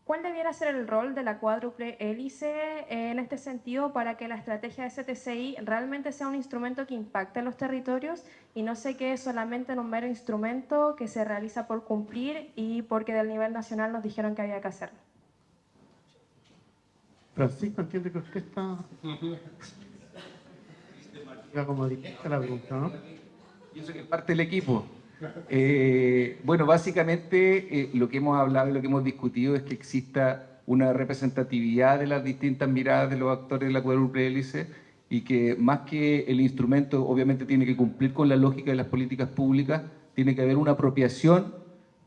¿Cuál debiera ser el rol de la cuádruple hélice en este sentido para que la estrategia de CTCI realmente sea un instrumento que impacte en los territorios y no se quede solamente en un mero instrumento que se realiza por cumplir y porque del nivel nacional nos dijeron que había que hacerlo? Francisco, entiendo que usted está... como dirige la pregunta, ¿no? Yo soy parte del equipo. Bueno, básicamente lo que hemos hablado y lo que hemos discutido es que exista una representatividad de las distintas miradas de los actores de la cuádruple hélice y que más que el instrumento obviamente tiene que cumplir con la lógica de las políticas públicas, tiene que haber una apropiación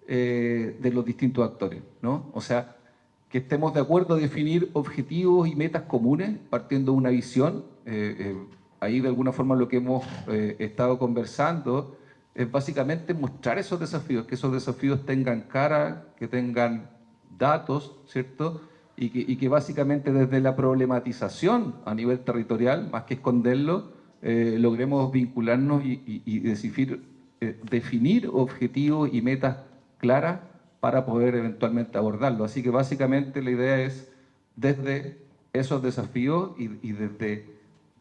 de los distintos actores, ¿no? O sea, que estemos de acuerdo a definir objetivos y metas comunes partiendo de una visión. Ahí de alguna forma lo que hemos estado conversando es básicamente mostrar esos desafíos, que esos desafíos tengan cara, que tengan datos, ¿cierto? Y que básicamente desde la problematización a nivel territorial, más que esconderlo, logremos vincularnos y definir objetivos y metas claras para poder eventualmente abordarlo. Así que básicamente la idea es desde esos desafíos y desde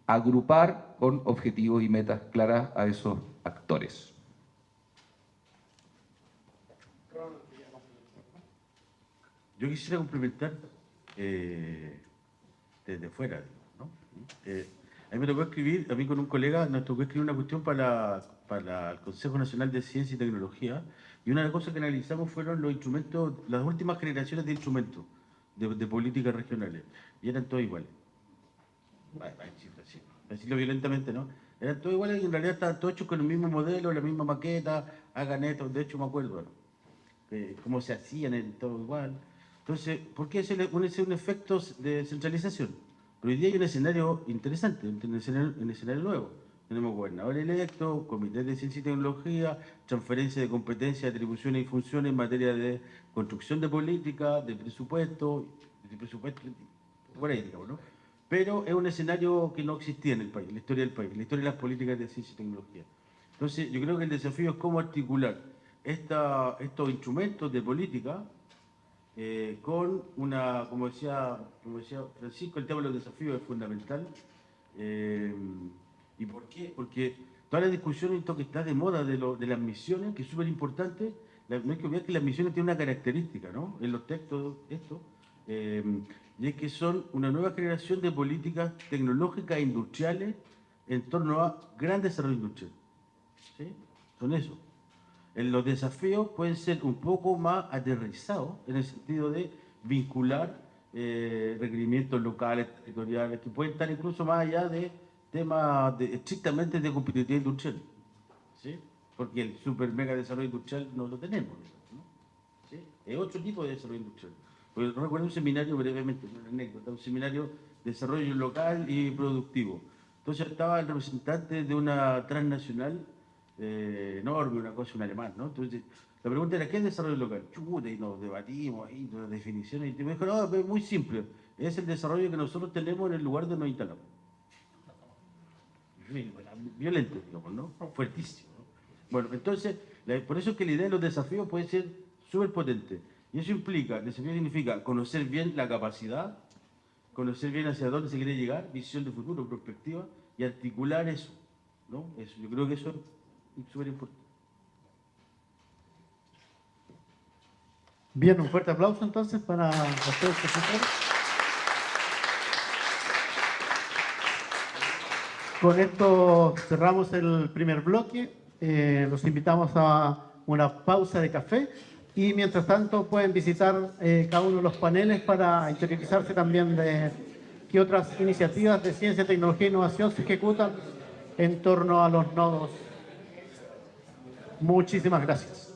agrupar con objetivos y metas claras a esos actores. Yo quisiera complementar desde fuera, ¿no? A mí me tocó escribir, a mí con un colega, nos tocó escribir una cuestión para el Consejo Nacional de Ciencia y Tecnología, y una de las cosas que analizamos fueron los instrumentos, las últimas generaciones de instrumentos de políticas regionales, y eran todos iguales. Decirlo violentamente, ¿no? Eran todos iguales y en realidad estaban todos hechos con el mismo modelo, la misma maqueta, hagan esto, de hecho me acuerdo, ¿no? Cómo se hacían, todo igual. Entonces, ¿por qué ese es un efecto de centralización? Pero hoy día hay un escenario interesante, un escenario nuevo. Tenemos gobernadores electos, comités de ciencia y tecnología, transferencia de competencias, atribuciones y funciones en materia de construcción de política, de presupuesto, por ahí, digamos, ¿no? Pero es un escenario que no existía en el país, en la historia del país, en la historia de las políticas de ciencia y tecnología. Entonces, yo creo que el desafío es cómo articular estos instrumentos de política con una, como decía Francisco, el tema de los desafíos es fundamental. ¿Y por qué? Porque toda la discusión esto que está de moda de las misiones, que es súper importante, no hay que olvidar que las misiones tienen una característica, ¿no? En los textos, y es que son una nueva generación de políticas tecnológicas e industriales en torno a gran desarrollo industrial. ¿Sí? Son eso. Los desafíos pueden ser un poco más aterrizados en el sentido de vincular requerimientos locales, territoriales, que pueden estar incluso más allá de temas estrictamente de competitividad industrial. ¿Sí? Porque el super mega desarrollo industrial no lo tenemos, ¿no? ¿Sí? Es otro tipo de desarrollo industrial. Porque recuerdo un seminario, brevemente, una anécdota, un seminario de desarrollo local y productivo. Entonces estaba el representante de una transnacional enorme, una cosa, un alemán, ¿no? Entonces la pregunta era, ¿qué es desarrollo local? Chuta, y nos debatimos ahí, las definiciones, y me dijo, no, es muy simple, es el desarrollo que nosotros tenemos en el lugar donde nos instalamos. Violento, digamos, ¿no? Fuertísimo, ¿no? Bueno, entonces, por eso es que la idea de los desafíos puede ser súper potente. Y eso implica, desafío significa conocer bien la capacidad, conocer bien hacia dónde se quiere llegar, visión de futuro, perspectiva, y articular eso, ¿no? Eso, yo creo que eso es súper importante. Bien, un fuerte aplauso entonces para los tres profesores. Con esto cerramos el primer bloque. Los invitamos a una pausa de café y mientras tanto pueden visitar cada uno de los paneles para interiorizarse también de qué otras iniciativas de ciencia, tecnología e innovación se ejecutan en torno a los nodos. Muchísimas gracias.